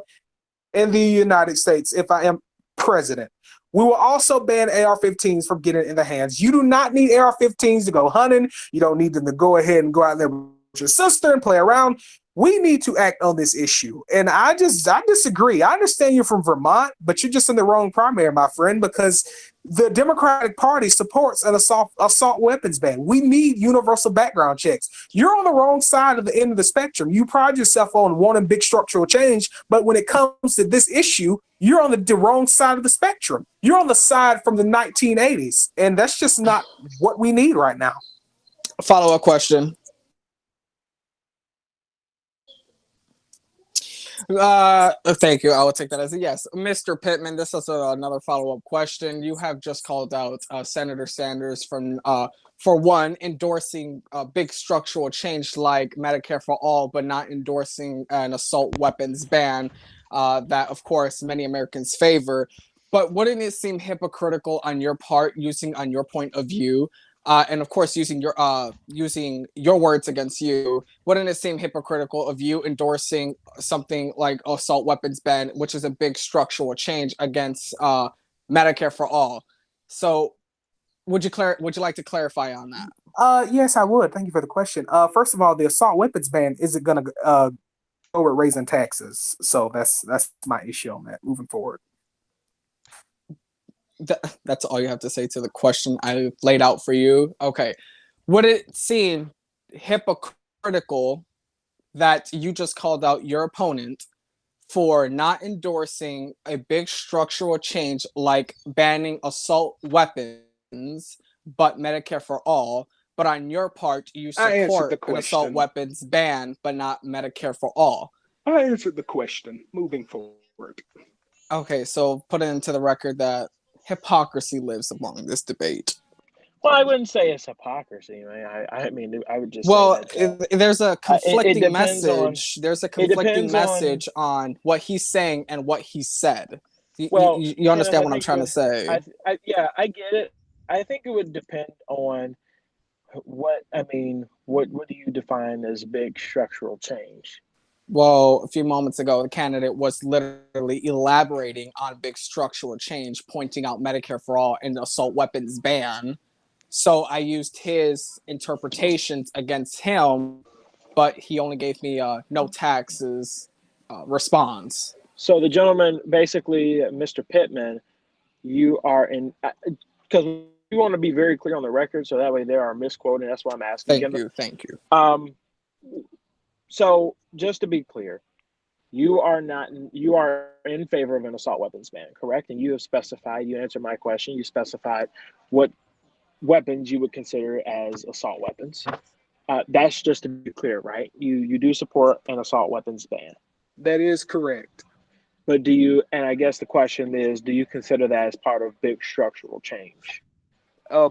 in the United States if I am president. We will also ban AR-15s from getting in the hands. You do not need AR-15s to go hunting. You don't need them to go ahead and go out there with your sister and play around. We need to act on this issue. And I disagree. I understand you're from Vermont, but you're just in the wrong primary, my friend, because the Democratic Party supports an assault weapons ban. We need universal background checks. You're on the wrong side of the end of the spectrum. You pride yourself on wanting big structural change, but when it comes to this issue, you're on the wrong side of the spectrum. You're on the side from the 1980s, and that's just not what we need right now. Follow-up question. Thank you. I will take that as a yes. Mr. Pittman, this is another follow-up question. You have just called out Senator Sanders for one, endorsing big structural change like Medicare for all, but not endorsing an assault weapons ban that, of course, many Americans favor. But wouldn't it seem hypocritical on your part, using on your point of view, and of course using your words against you, wouldn't it seem hypocritical of you endorsing something like assault weapons ban, which is a big structural change against Medicare for all? So would you like to clarify on that? Yes, I would. Thank you for the question. First of all, the assault weapons ban isn't going to go with raising taxes. So that's my issue on that moving forward. That's all you have to say to the question I laid out for you? Okay. Would it seem hypocritical that you just called out your opponent for not endorsing a big structural change like banning assault weapons, but Medicare for all, but on your part, you support an assault weapons ban, but not Medicare for all? I answered the question. Moving forward. Okay, so put it into the record that hypocrisy lives among this debate. Well, I wouldn't say it's hypocrisy, man. I mean, I would just say Well, that there's a it conflicting depends on. message. There's a It conflicting depends on. message on what he's saying and what he said. Well, You Kenneth, understand I what I'm think trying to say? yeah, I get it. I think it would depend on what I mean. What do you define as big structural change? Well, a few moments ago, the candidate was literally elaborating on big structural change, pointing out Medicare for all and assault weapons ban. So I used his interpretations against him, but he only gave me no taxes response. So the gentleman, basically, Mr. Pittman, you are in because we want to be very clear on the record, so that way there are misquoting. That's why I'm asking Thank again. you, thank you. So just to be clear, you are not you are in favor of an assault weapons ban, correct? And you have specified. You answered my question. You specified what weapons you would consider as assault weapons. That's just to be clear, right? You do support an assault weapons ban, That is correct. but do you? And I guess the question is, do you consider that as part of big structural change?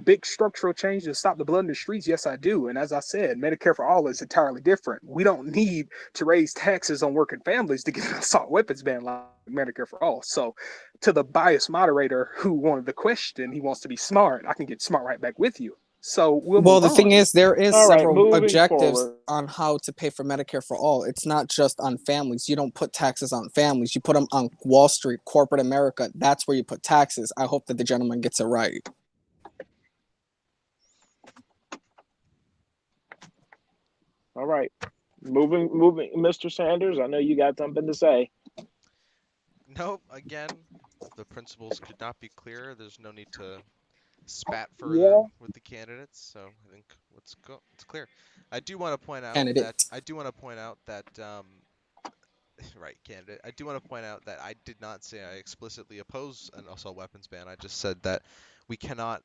Big structural change to stop the blood in the streets. Yes, I do. And as I said, Medicare for all is entirely different. We don't need to raise taxes on working families to get an assault weapons ban like Medicare for all. So, to the biased moderator who wanted the question, he wants to be smart. I can get smart right back with you. So we'll Well, move the on. thing is, there is All right, several moving objectives forward. on how to pay for Medicare for all. It's not just on families. You don't put taxes on families. You put them on Wall Street, corporate America. That's where you put taxes. I hope that the gentleman gets it right. All right, moving, Mr. Sanders. I know you got something to say. Nope. Again, the principles could not be clearer. There's no need to spat further Yeah. with the candidates. So I think it's clear. I do want to point out Candidate. that right, candidate. I do want to point out that I did not say I explicitly oppose an assault weapons ban. I just said that we cannot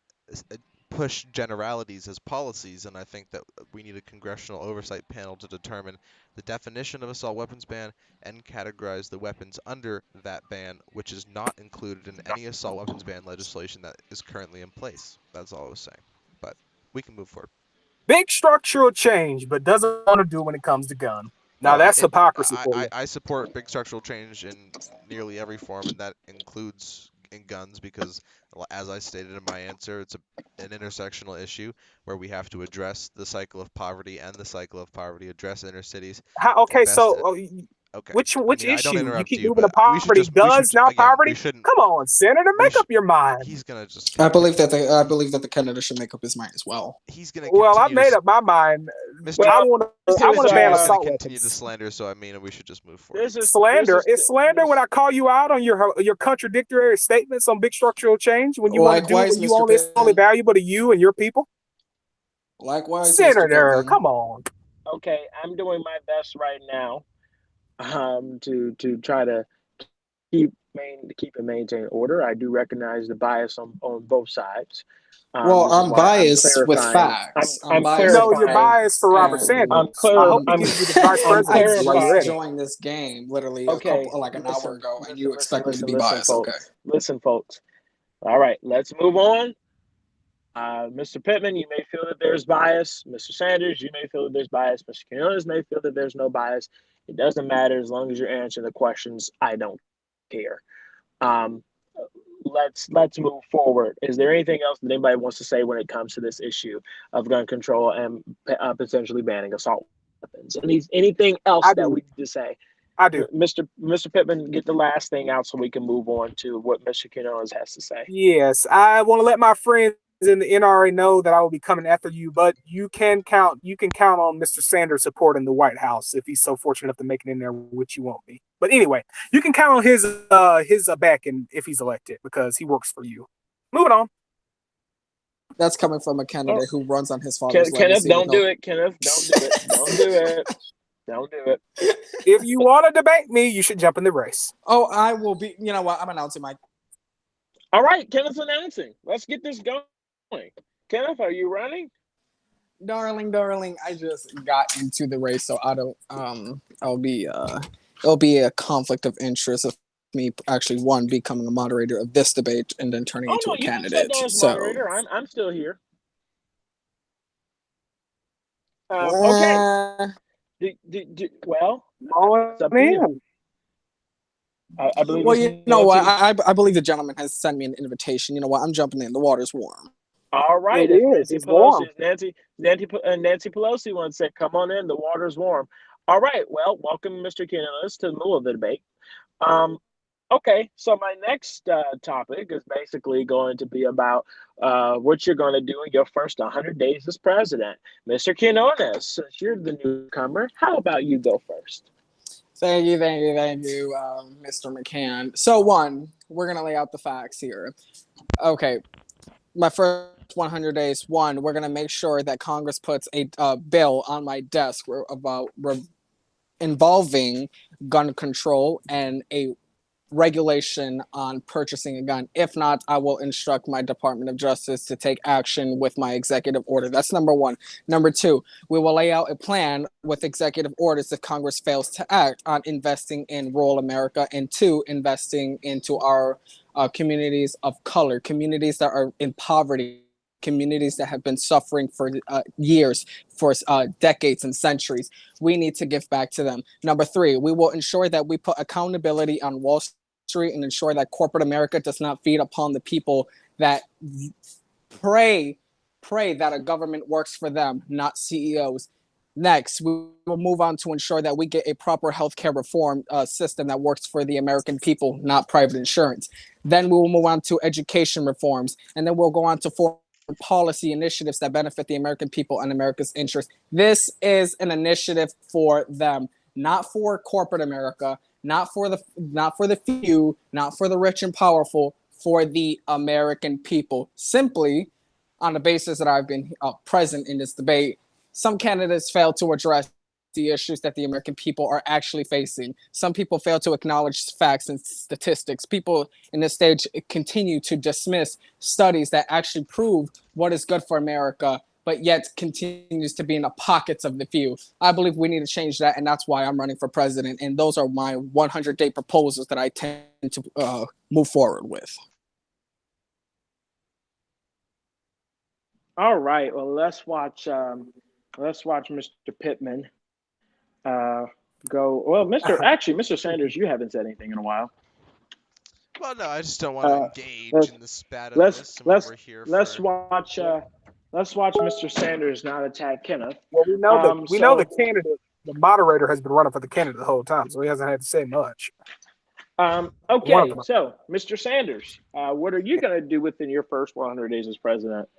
push generalities as policies, and I think that we need a congressional oversight panel to determine the definition of assault weapons ban and categorize the weapons under that ban, which is not included in any assault weapons ban legislation that is currently in place. That's all I was saying. But we can move forward. Big structural change, but doesn't want to do when it comes to gun. Now No, that's hypocrisy for you. I support big structural change in nearly every form, and that includes in guns because, as I stated in my answer, it's an intersectional issue where we have to address the cycle of poverty and the cycle of poverty, address inner cities, Okay, invest so Okay. which I mean, I don't issue? You interrupt keep you, moving to but poverty, guns, now again, poverty. Come on, Senator, we make up your mind. he's gonna just I believe that the candidate should make up his mind as well. he's gonna Well, I continue made to up my mind. Mr. Well, I want to this ban is, Mr. Jr. is assault gonna continue to weapons. slander, so I mean we should just move forward. this is Slander. this It's slander this, when I call you out on your contradictory statements on big structural change when you want to do Likewise, what you Mr. it's only Pittman. valuable to you and your people. Likewise, Mr. Senator, Pittman. come on. okay. I'm doing my best right now, to try to keep and maintain order. I do recognize the bias on both sides. Well, This is I'm why I'm biased with clarifying. facts. I'm I'm biased No, with you're clarifying. biased for Robert and Sanders. I hope he I'm gives you the vice I'm I presidency when you're just ready. clarifying. joined this game literally Okay, like an hour ago, and you listen, expect me to be biased. Okay. folks. Listen, folks. All right, let's move on. Mr. Pittman, you may feel that there's bias. Mr. Sanders, you may feel that there's bias. Mr. Quinones may feel that there's no bias. It doesn't matter as long as you're answering the questions. I don't care. Um, let's move forward. Is there anything else that anybody wants to say when it comes to this issue of gun control and potentially banning assault weapons? Anything else that we need to say? I do. Mr. Pittman, get the last thing out so we can move on to what Mr. Quinones has to say. Yes, I want to let my friends in the NRA know that I will be coming after you, but you can count on Mr. Sanders supporting the White House if he's so fortunate enough to make it in there, which you won't be. But anyway, you can count on his backing if he's elected because he works for you. Moving on. That's coming from a candidate who runs on his father's Kenneth, legacy. don't do it. Kenneth, don't do it. Don't do it. Don't do it. If you want to debate me, you should jump in the race. Oh, I will be. You know what? I'm announcing my. All right, Kenneth's announcing. Let's get this going. Kenneth, are you running? Darling, I just got into the race, so I don't. It'll be a conflict of interest of me actually becoming a moderator of this debate and then turning into a candidate. Sit down as So moderator. I'm still here. Okay. Uh, Well, On it's up to you. in. I believe well, it's you know what? Nancy. I believe the gentleman has sent me an invitation. You know what? I'm jumping in. The water's warm. All right, It as is. Nancy It's Pelosi, warm. as Nancy Pelosi once said, "Come on in, the water's warm." All right, well, welcome, Mr. Kenneth, to the middle of the debate. Um, okay, so my next topic is basically going to be about what you're going to do in your first 100 days as president. Mr. Quinones, since you're the newcomer, how about you go first? Thank you, Mr. McCann. So, one, we're gonna lay out the facts here. Okay, my first 100 days. One, we're gonna make sure that Congress puts a bill on my desk about involving gun control and a regulation on purchasing a gun. If not, I will instruct my Department of Justice to take action with my executive order. That's number one. Number two, we will lay out a plan with executive orders if Congress fails to act on investing in rural America, and two, investing into our communities of color, communities that are in poverty, communities that have been suffering for years, for decades and centuries. We need to give back to them. Number three, we will ensure that we put accountability on Wall Street and ensure that corporate America does not feed upon the people that pray that a government works for them, not CEOs. Next, we will move on to ensure that we get a proper healthcare reform system that works for the American people, not private insurance. Then we will move on to education reforms, and then we'll go on to foreign policy initiatives that benefit the American people and America's interests. This is an initiative for them, not for corporate America, not for the few, not for the rich and powerful, for the American people. Simply on the basis that I've been present in this debate, some candidates fail to address the issues that the American people are actually facing. Some people fail to acknowledge facts and statistics. People in this stage continue to dismiss studies that actually prove what is good for America, but yet continues to be in the pockets of the few. I believe we need to change that, and that's why I'm running for president. And those are my 100-day proposals that I tend to move forward with. All right, well, let's watch Mr. Pittman go. Well, Mr. Sanders, you haven't said anything in a while. Well, no, I just don't want to Uh, engage let's in the spat of let's this. I mean, let's we're here let's for. watch Mr. Sanders not attack Kenneth. Well, we know the So candidate, the moderator has been running for the candidate the whole time, so he hasn't had to say much. One of okay, them. so Mr. Sanders, what are you going to do within your first 100 days as president?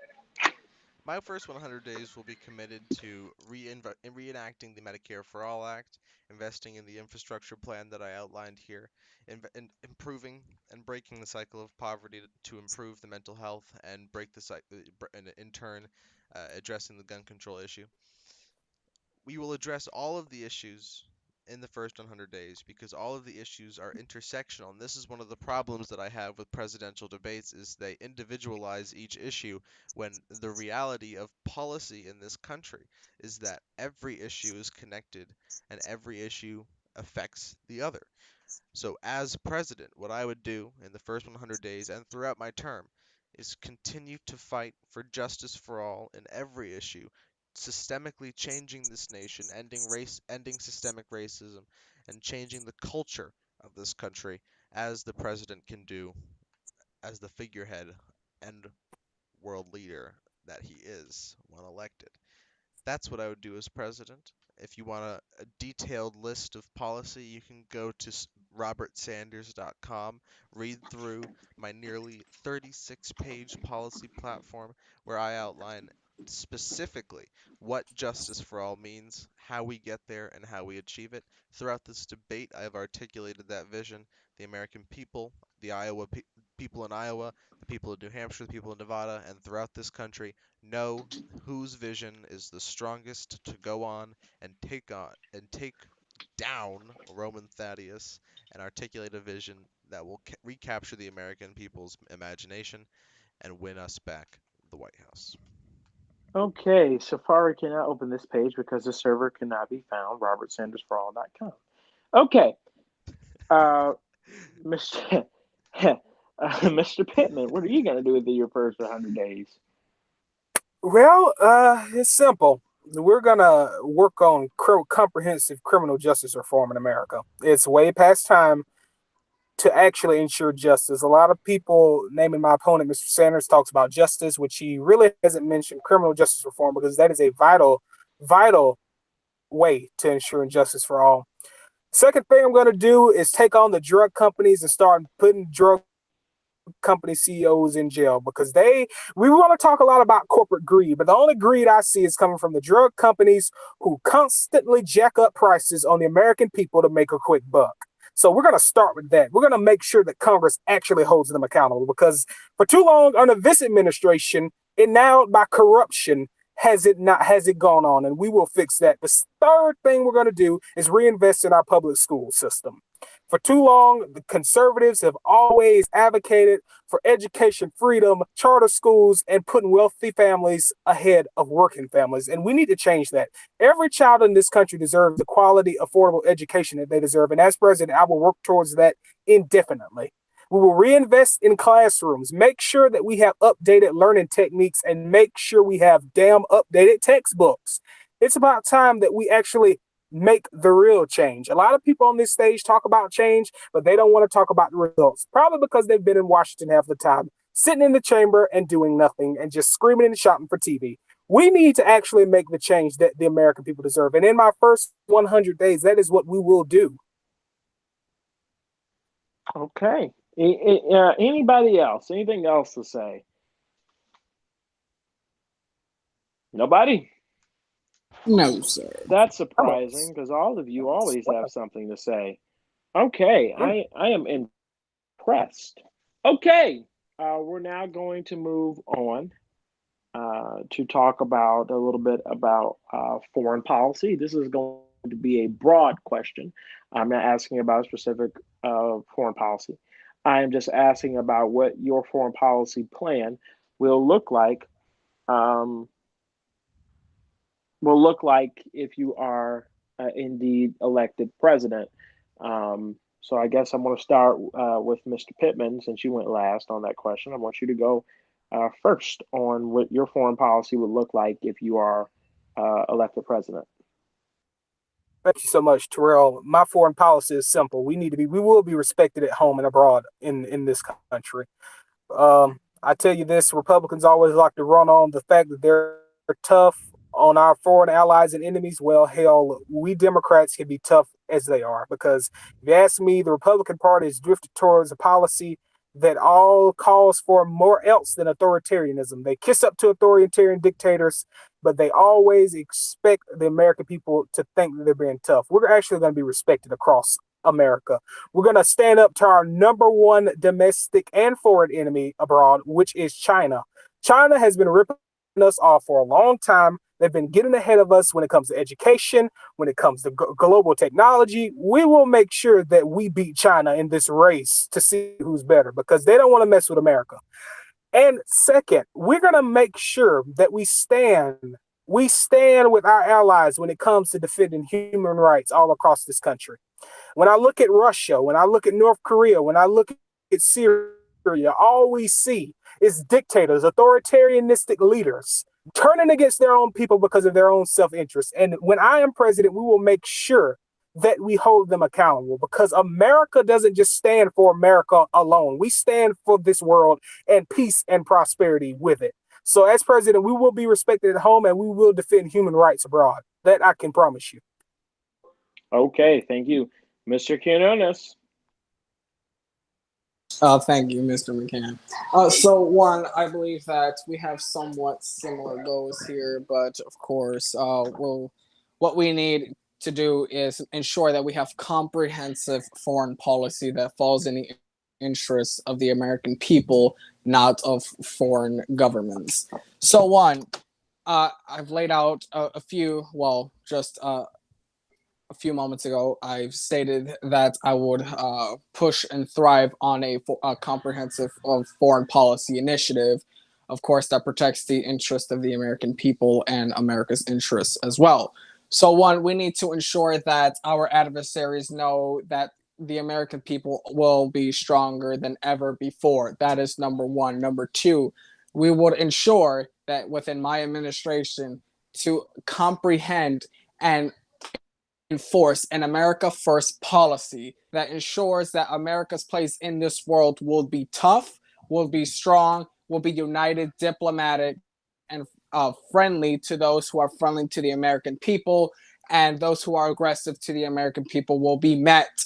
My first 100 days will be committed to reenacting the Medicare for All Act, investing in the infrastructure plan that I outlined here, and improving and breaking the cycle of poverty to improve the mental health and break the cycle, and in turn, addressing the gun control issue. We will address all of the issues in the first 100 days because all of the issues are intersectional, and this is one of the problems that I have with presidential debates is they individualize each issue when the reality of policy in this country is that every issue is connected and every issue affects the other. So, as president, what I would do in the first 100 days and throughout my term is continue to fight for justice for all in every issue, systemically changing this nation, ending systemic racism, and changing the culture of this country as the president can do as the figurehead and world leader that he is when elected. That's what I would do as president. If you want a detailed list of policy, you can go to robertsanders.com, read through my nearly 36-page policy platform where I outline specifically what justice for all means, how we get there, and how we achieve it. Throughout this debate, I have articulated that vision. The American people, the people in Iowa, the people of New Hampshire, the people in Nevada, and throughout this country know whose vision is the strongest to go on and take down Roman Thaddeus and articulate a vision that will recapture the American people's imagination and win us back the White House. Okay, Safari cannot open this page because the server cannot be found. RobertSandersForAll.com. Okay, uh, Mr. Mr. Pittman, what are you going to do with your first 100 days? Well, it's simple. we're gonna work on comprehensive criminal justice reform in America. It's way past time to actually ensure justice. A lot of people, naming my opponent, Mr. Sanders, talks about justice, which he really hasn't mentioned criminal justice reform because that is a vital way to ensuring justice for all. Second thing I'm going to do is take on the drug companies and start putting drug company CEOs in jail because we want to talk a lot about corporate greed, but the only greed I see is coming from the drug companies who constantly jack up prices on the American people to make a quick buck. So we're going to start with that. We're going to make sure that Congress actually holds them accountable because for too long under this administration, and now by corruption, has it gone on, and we will fix that. The third thing we're going to do is reinvest in our public school system. For too long, the conservatives have always advocated for education freedom, charter schools, and putting wealthy families ahead of working families. And we need to change that. Every child in this country deserves the quality, affordable education that they deserve. And as president, I will work towards that indefinitely. We will reinvest in classrooms, make sure that we have updated learning techniques, and make sure we have damn updated textbooks. It's about time that we actually make the real change. A lot of people on this stage talk about change, but they don't want to talk about the results, probably because they've been in Washington half the time, sitting in the chamber and doing nothing and just screaming and shouting for TV. We need to actually make the change that the American people deserve. And in my first 100 days, that is what we will do. Okay. Anybody else? Anything else to say? Nobody? No, sir. That's surprising because all of you always have something to say. Okay, I am impressed. Okay, we're now going to move on to talk about a little bit about foreign policy. This is going to be a broad question. I'm not asking about a specific foreign policy. I am just asking about what your foreign policy plan will look like. If you are indeed elected president. So I guess I'm going to start with Mr. Pittman since you went last on that question. I want you to go first on what your foreign policy would look like if you are elected president. Thank you so much, Terrell. My foreign policy is simple. We will be respected at home and abroad in this country. I tell you this, Republicans always like to run on the fact that they're tough on our foreign allies and enemies. Well, hell, we Democrats can be tough as they are because if you ask me, the Republican Party has drifted towards a policy that all calls for more else than authoritarianism. They kiss up to authoritarian dictators, but they always expect the American people to think that they're being tough. We're actually going to be respected across America. We're going to stand up to our number one domestic and foreign enemy abroad, which is China. China has been ripping us off for a long time. They've been getting ahead of us when it comes to education, when it comes to global technology. We will make sure that we beat China in this race to see who's better because they don't want to mess with America. And second, we're going to make sure that we stand with our allies when it comes to defending human rights all across this country. When I look at Russia, when I look at North Korea, when I look at Syria, all we see is dictators, authoritarianistic leaders turning against their own people because of their own self-interest. And when I am president, we will make sure that we hold them accountable because America doesn't just stand for America alone. We stand for this world and peace and prosperity with it. So as president, we will be respected at home and we will defend human rights abroad. That I can promise you. Okay, thank you. Mr. Quinones. Thank you, Mr. McCann. So one, I believe that we have somewhat similar goals here, but of course, what we need to do is ensure that we have comprehensive foreign policy that falls in the interests of the American people, not of foreign governments. So one, I've laid out a few, just a few moments ago, I've stated that I would push and thrive on a comprehensive foreign policy initiative, of course, that protects the interest of the American people and America's interests as well. So one, we need to ensure that our adversaries know that the American people will be stronger than ever before. That is number one. Number two, we would ensure that within my administration to comprehend and enforce an America First policy that ensures that America's place in this world will be tough, will be strong, will be united, diplomatic, and friendly to those who are friendly to the American people, and those who are aggressive to the American people will be met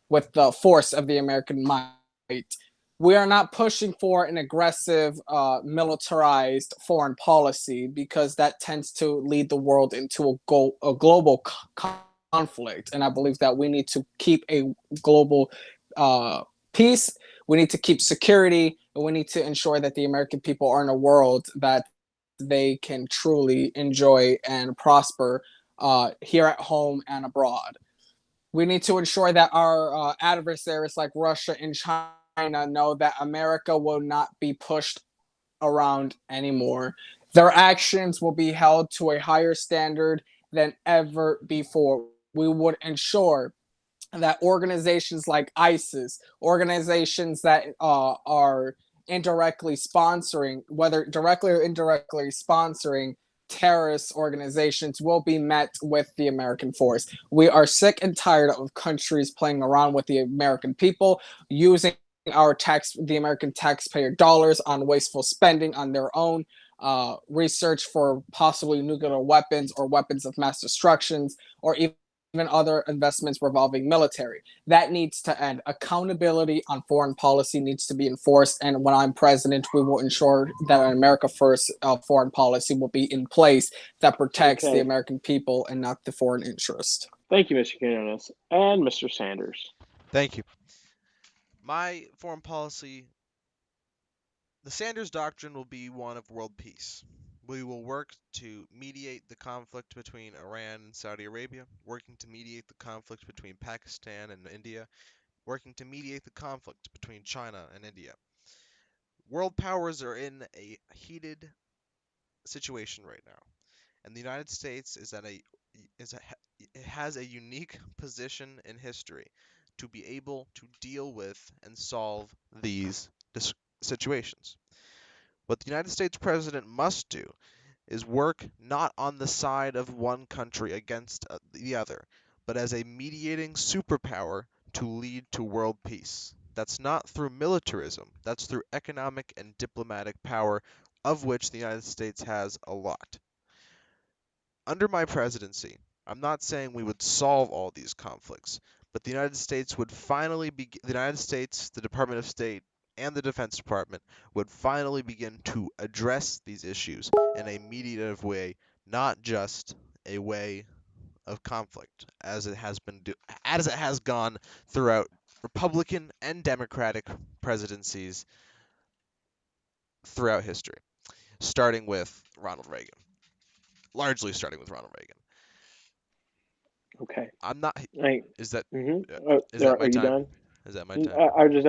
with the force of the American might. We are not pushing for an aggressive, militarized foreign policy because that tends to lead the world into a global conflict. And I believe that we need to keep a global peace. We need to keep security, and we need to ensure that the American people are in a world that they can truly enjoy and prosper here at home and abroad. We need to ensure that our adversaries like Russia and China know that America will not be pushed around anymore. Their actions will be held to a higher standard than ever before. We would ensure that organizations like ISIS, organizations that are indirectly sponsoring, whether directly or indirectly sponsoring terrorist organizations, will be met with the American force. We are sick and tired of countries playing around with the American people, using the American taxpayer dollars on wasteful spending on their own research for possibly nuclear weapons or weapons of mass destructions, or even other investments revolving military. That needs to end. Accountability on foreign policy needs to be enforced. And when I'm president, we will ensure that an America First foreign policy will be in place that protects the American people and not the foreign interest. Thank you, Mr. Quinones. And Mr. Sanders. Thank you. My foreign policy, the Sanders Doctrine, will be one of world peace. We will work to mediate the conflict between Iran and Saudi Arabia, working to mediate the conflict between Pakistan and India, working to mediate the conflict between China and India. World powers are in a heated situation right now, and the United States has a unique position in history to be able to deal with and solve these situations. What the United States president must do is work not on the side of one country against the other, but as a mediating superpower to lead to world peace. That's not through militarism, that's through economic and diplomatic power, of which the United States has a lot. Under my presidency, I'm not saying we would solve all these conflicts, but the United States, the Department of State, and the Defense Department would finally begin to address these issues in a mediative way, not just a way of conflict, as it has gone throughout Republican and Democratic presidencies throughout history, starting with Ronald Reagan. Largely starting with Ronald Reagan. Okay. I'm not. Is that are my you time? done? Is that my time? I was just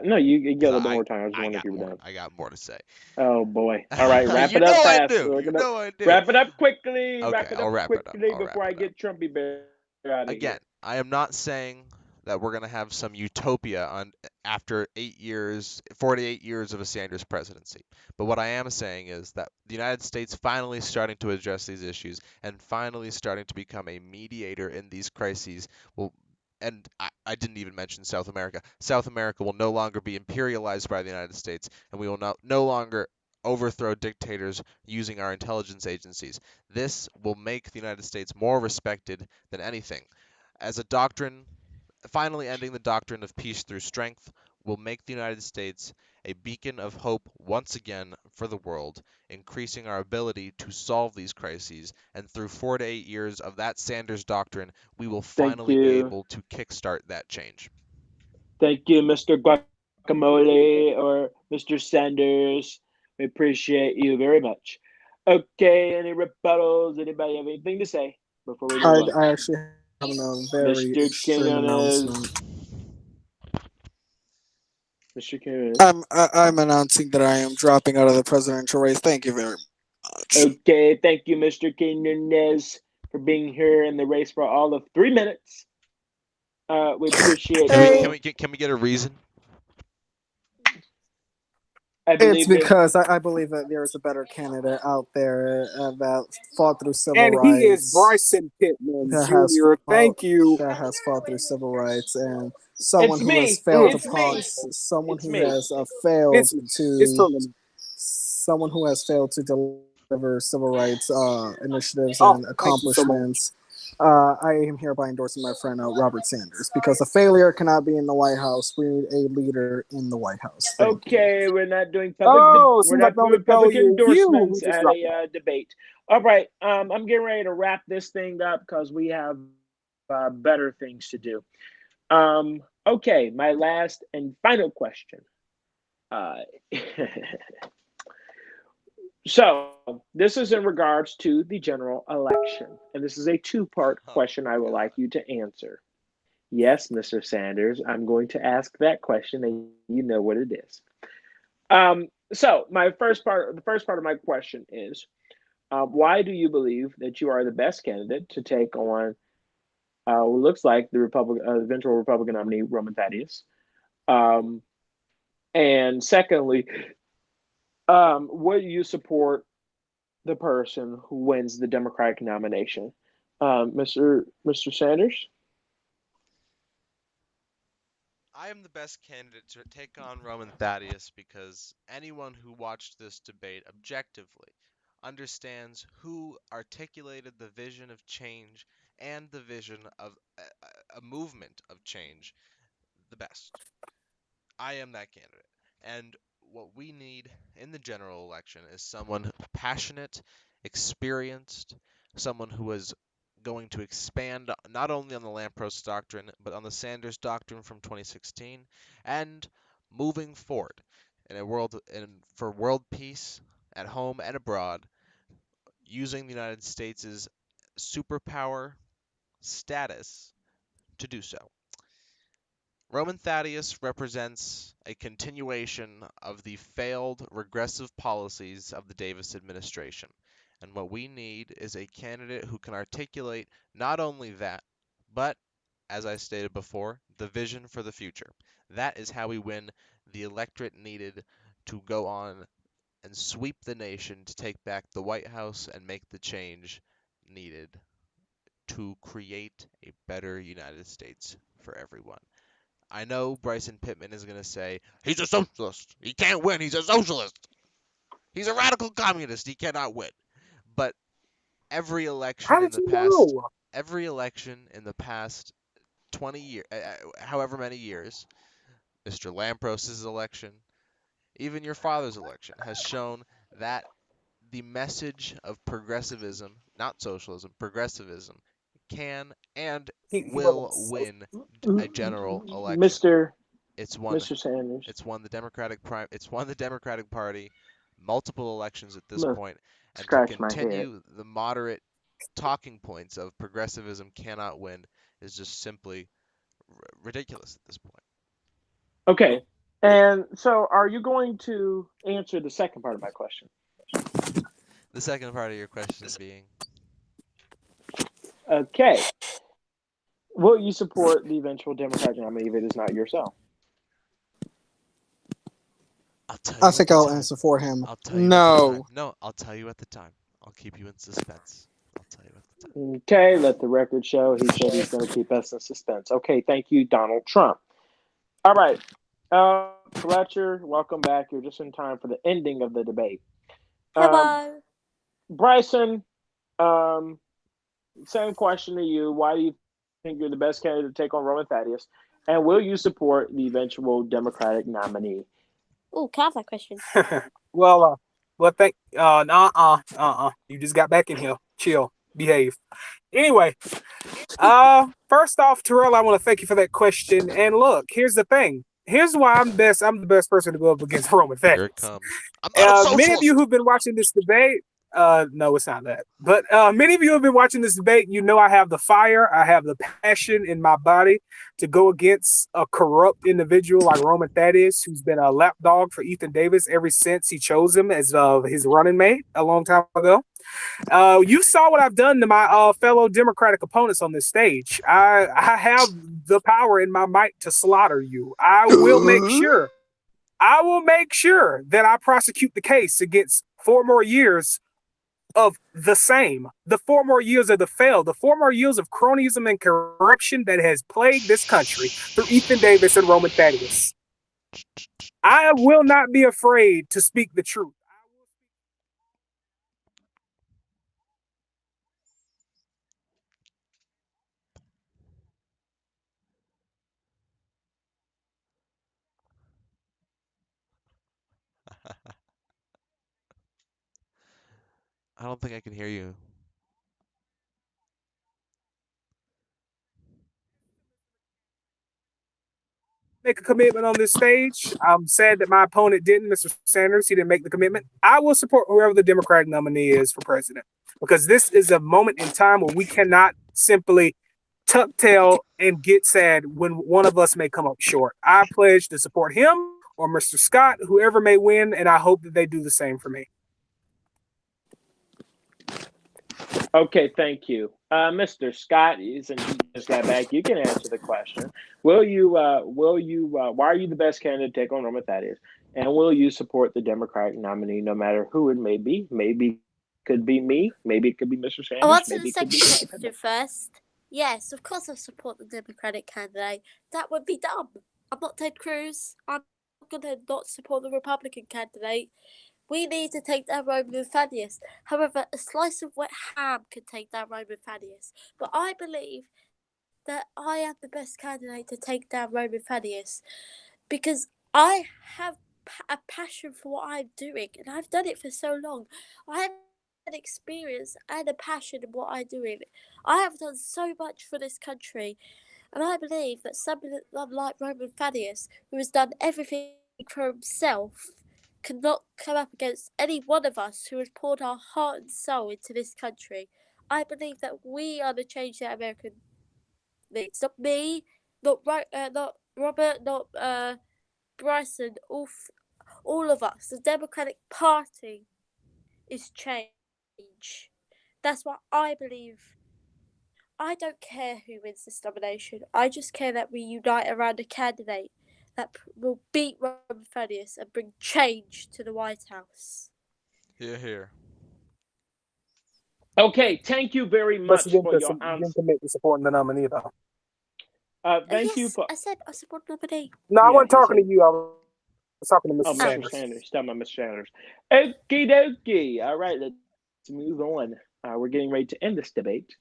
no. You get a little bit more time. I was I wondering got if you were more. done. I got more to say. Oh boy! All right, wrap You it up know I fast. do. We're You gonna know I do. wrap it up quickly. Okay, Wrap it I'll up wrap it up. quickly I'll before wrap I it up. get Trumpy Bear out of Again, here. I am not saying that we're gonna have some utopia after 48 years of a Sanders presidency. But what I am saying is that the United States finally starting to address these issues and finally starting to become a mediator in these crises will. And I didn't even mention South America. South America will no longer be imperialized by the United States, and we will no longer overthrow dictators using our intelligence agencies. This will make the United States more respected than anything. As a doctrine, finally ending the doctrine of peace through strength will make the United States a beacon of hope once again for the world, increasing our ability to solve these crises. And through 4 to 8 years of that Sanders doctrine, we will finally be able to kickstart that change. Thank you, Mr. Guacamole or Mr. Sanders. We appreciate you very much. Okay, any rebuttals? Anybody have anything to say before we move on? I actually have a very Mr. extreme announcement. Mr. Quinones. I'm announcing that I am dropping out of the presidential race. Thank you very much. Okay, thank you, Mr. Quinones, for being here in the race for all of 3 minutes. We appreciate Can you. we get a reason? I It's believe that because I believe that there is a better candidate out there that fought through civil And he is rights, Bryson Pittman that has Jr. fought Thank you. that has fought through civil rights, and someone it's who has me. failed It's upon me. someone It's who me. has failed It's me. It's to totally me. someone who has failed to deliver civil rights initiatives Oh, and thank you so much. accomplishments. I am hereby endorsing my friend Robert Sanders because a failure cannot be in the White House. We need a leader in the White House. Thank you. Okay, Oh, it we're seems like not the only doing public failure is you who endorsements just at dropped a out. debate. All right, I'm getting ready to wrap this thing up because we have better things to do. Okay, my last and final question. Uh, so this is in regards to the general election, and this is a two-part Oh question I my would God. like you to answer. Yes, Mr. Sanders, I'm going to ask that question, and you know what it is. So the first part of my question is, why do you believe that you are the best candidate to take on what looks like the eventual Republican nominee, Roman Thaddeus? Um, and secondly, would you support the person who wins the Democratic nomination, Mr. Sanders? I am the best candidate to take on Roman Thaddeus because anyone who watched this debate objectively understands who articulated the vision of change and the vision of a movement of change the best. I am that candidate. And what we need in the general election is someone passionate, experienced, someone who is going to expand not only on the Lampros doctrine, but on the Sanders doctrine from 2016, and moving forward for world peace at home and abroad, using the United States' superpower status to do so. Roman Thaddeus represents a continuation of the failed regressive policies of the Davis administration. And what we need is a candidate who can articulate not only that, but, as I stated before, the vision for the future. That is how we win the electorate needed to go on and sweep the nation to take back the White House and make the change needed to create a better United States for everyone. I know Bryson Pittman is going to say, he's a socialist. He can't win. He's a socialist. He's a radical communist. He cannot win. But every How election in did the you past, know? every election in the past 20 years, however many years, Mr. Lampros's election, even your father's election, has shown that the message of progressivism, not socialism, progressivism, can and He wasn't will so. win a general election. Mr. It's won Mr. Sanders, it's won the it's won the Democratic Party multiple elections at I'm this gonna point, and to scratch my head. continue the moderate talking points of progressivism cannot win is just simply ridiculous at this point. Okay, and so are you going to answer the second part of my question? The second part of your question being, Okay, will you support the eventual Democratic nominee if it is not yourself? I'll tell I you at think the I'll time. answer for him. I'll tell you at the time. No. No, I'll tell you at the time. I'll keep you in suspense. I'll tell you at the time. Okay, let the record show he said he's going to keep us in suspense. Okay, thank you, Donald Trump. All right, Fletcher, welcome back. You're just in time for the ending of the debate. Hello. Bryson, um, same question to you. Why do you think you're the best candidate to take on Roman Thaddeus? And will you support the eventual Democratic nominee? Oh, can I have that question? well, thank. You just got back in here. Chill, behave. Anyway, first off, Terrell, I want to thank you for that question. And look, here's the thing. Here's why I'm best. I'm the best person to go up against Roman Here it Thaddeus. comes. I'm not a Many of you socialist. who've been watching this debate, no, it's not that. But many of you have been watching this debate. You know, I have the fire, I have the passion in my body to go against a corrupt individual like Roman Thaddeus, who's been a lapdog for Ethan Davis ever since he chose him as his running mate a long time ago. You saw what I've done to my fellow Democratic opponents on this stage. I have the power in my might to slaughter you. I will make sure I will make sure that I prosecute the case against 4 more years of the same, the 4 more years of the failed, the 4 more years of cronyism and corruption that has plagued this country through Ethan Davis and Roman Thaddeus. I will not be afraid to speak the truth. I don't think I can hear you. Make a commitment on this stage. I'm sad that my opponent didn't, Mr. Sanders. He didn't make the commitment. I will support whoever the Democratic nominee is for president because this is a moment in time where we cannot simply tuck tail and get sad when one of us may come up short. I pledge to support him or Mr. Scott, whoever may win, and I hope that they do the same for me. Okay, thank you. Mr. Scott, since you just got back, you can answer the question. Why are you the best candidate to take on Roma Thaddeus? And will you support the Democratic nominee no matter who it may be? Maybe it could be me. Maybe it could be Mr. I'll Sanders. answer Maybe the it could be second Mr. question Pittman. first. Yes, of course I support the Democratic candidate. That would be dumb. I'm not Ted Cruz. I'm going to not support the Republican candidate. We need to take down Roman Thaddeus. However, a slice of wet ham can take down Roman Thaddeus. But I believe that I am the best candidate to take down Roman Thaddeus because I have a passion for what I'm doing and I've done it for so long. I have an experience and a passion in what I'm doing. I have done so much for this country, and I believe that someone like Roman Thaddeus, who has done everything for himself, cannot come up against any one of us who has poured our heart and soul into this country. I believe that we are the change that American needs. Not me, not Robert, not Bryson. All of us. The Democratic Party is change. That's what I believe. I don't care who wins this nomination. I just care that we unite around a candidate that will beat Robert Thaddeus and bring change to the White House. Here, here. Okay, thank you very But much for your you didn't answer. commit to supporting the nominee, though. Thank you Yes, for. I said I support nominee. No, I Yeah, wasn't he talking to said. you. I was talking to Oh, Mr. Oh. Mr. Sanders. Sanders. Tell my Mr. Sanders. Okie dokie. All right, let's move on. We're getting ready to end this debate,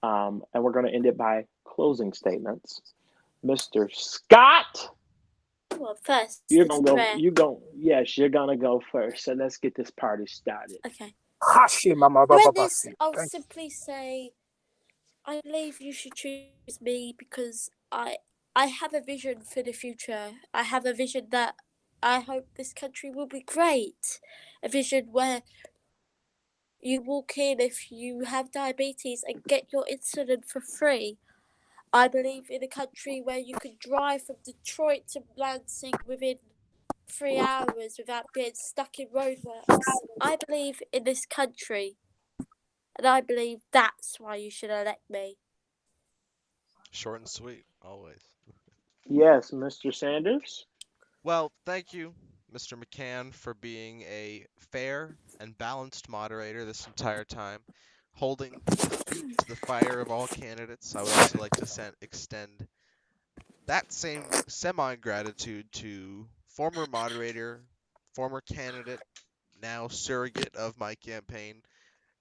and we're going to end it by closing statements. Mr. Scott, Well, first, you're it's gonna go. prayer. You go. Yes, you're gonna go first. So let's get this party started. Okay. Hashi, mama, To baba, end this, basi. I'll Thank you. simply say I believe you should choose me because I have a vision for the future. I have a vision that I hope this country will be great. A vision where you walk in if you have diabetes and get your insulin for free. I believe in a country where you can drive from Detroit to Lansing within 3 hours without being stuck in roadworks. I believe in this country, and I believe that's why you should elect me. Short and sweet, always. Yes, Mr. Sanders. Well, thank you, Mr. McCann, for being a fair and balanced moderator this entire time, holding his feet to the fire of all candidates. I would also like to extend that same semi gratitude to former moderator, former candidate, now surrogate of my campaign,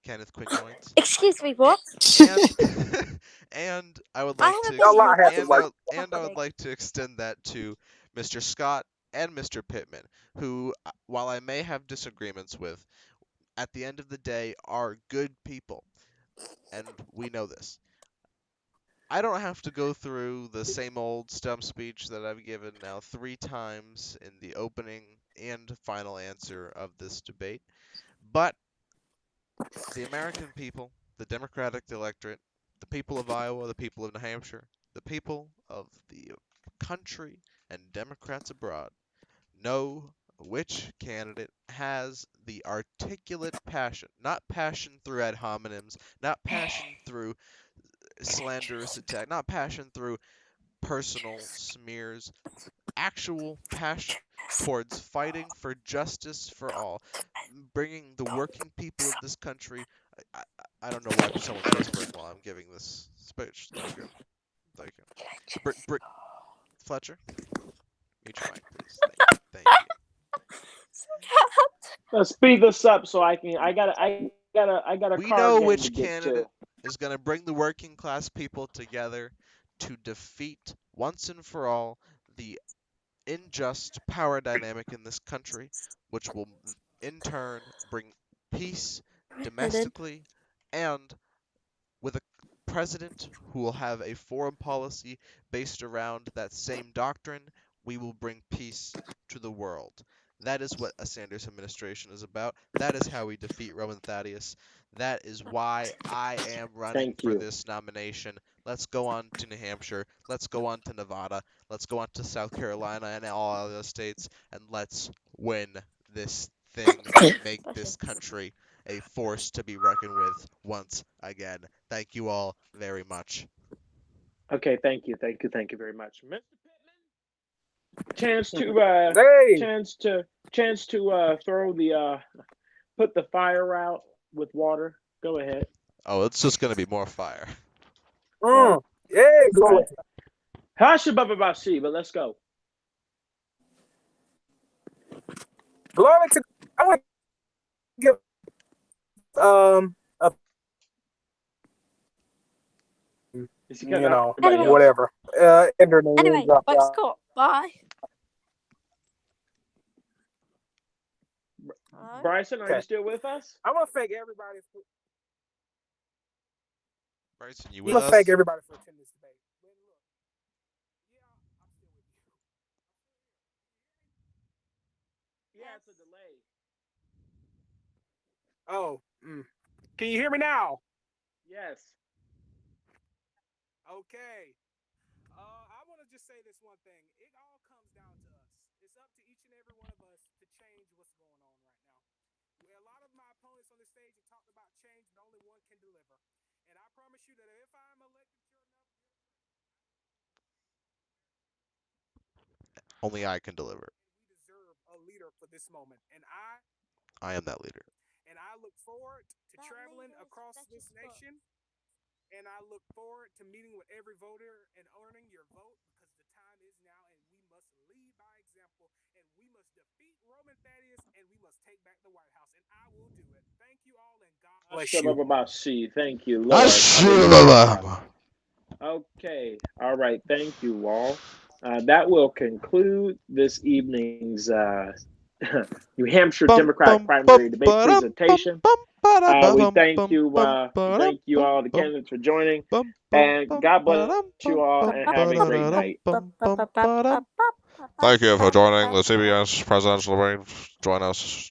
Kenneth Quinjoins. Excuse me, what? And and I would I like have a to Y'all vision lot of happened what's like and I would happening. like to extend that to Mr. Scott and Mr. Pittman, who, while I may have disagreements with, at the end of the day are good people, and we know this. I don't have to go through the same old stump speech that I've given now 3 times in the opening and final answer of this debate, but the American people, the Democratic electorate, the people of Iowa, the people of New Hampshire, the people of the country, and Democrats abroad know which candidate has the articulate passion, not passion through ad hominems, not passion through slanderous attack, not passion through personal smears, actual passion towards fighting for justice for all, bringing the working people of this country. I don't know why someone's whispering while I'm giving this speech. Thank you. Thank you. Fletcher, mute your mic, please. Thank you. Let's speed this up so I can. I got a We card know game to which get candidate to. is going to bring the working class people together to defeat once and for all the unjust power dynamic in this country, which will in turn bring peace domestically and with a president who will have a foreign policy based around that same doctrine, we will bring peace to the world. That is what a Sanders administration is about. That is how we defeat Roman Thaddeus. That is why I am running Thank for you. this nomination. Let's go on to New Hampshire. Let's go on to Nevada. Let's go on to South Carolina and all other states, and let's win this thing and make this country a force to be reckoned with once again. Thank you all very much. Okay, thank you very much, Mr. Pittman. Hey, Chance to throw the put the fire out with water. Go ahead. Oh, it's just gonna be more fire. yeah, glory, Hush about C, but let's go. glory to. I want to give a, Is he you cutting know, out everybody else? whatever. Enter the Anyway, names up, bye, Scott. Bye. Hello? Bryson, are Okay. you still with us? I want to thank everybody. Bryson, you I with want to us? thank everybody for attending this debate. Yeah, it's a delay. Oh, can you hear me now? Yes. Okay. I want to just say this one thing. It all comes down to us. It's up to each and every one of us to change what's going on right now. A lot of my opponents on the stage have talked about change, but only one can deliver. And I promise you that if I'm elected, Only I can deliver. we deserve a leader for this moment. And I am that leader. I look forward to traveling across this nation. And I look forward to meeting with every voter and earning your vote because the time is now and we must lead by example and we must defeat Roman Thaddeus and we must take back the White House. And I will do it. Thank you all and God bless you. About C. Thank you, Lord. Okay. All right. Thank you, Wall. That will conclude this evening's New Hampshire Democratic primary debate presentation. We thank you all, the candidates, for joining, and God bless you all, and have a great night. Thank you for joining the CBS presidential debate. Join us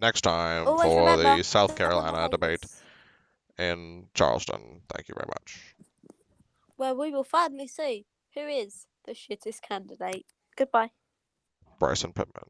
next time Always for remember, the South don't Carolina have debate haters. in Charleston. Thank you very much. Where we will finally see who is the shittest candidate. Goodbye. Bryson Pittman.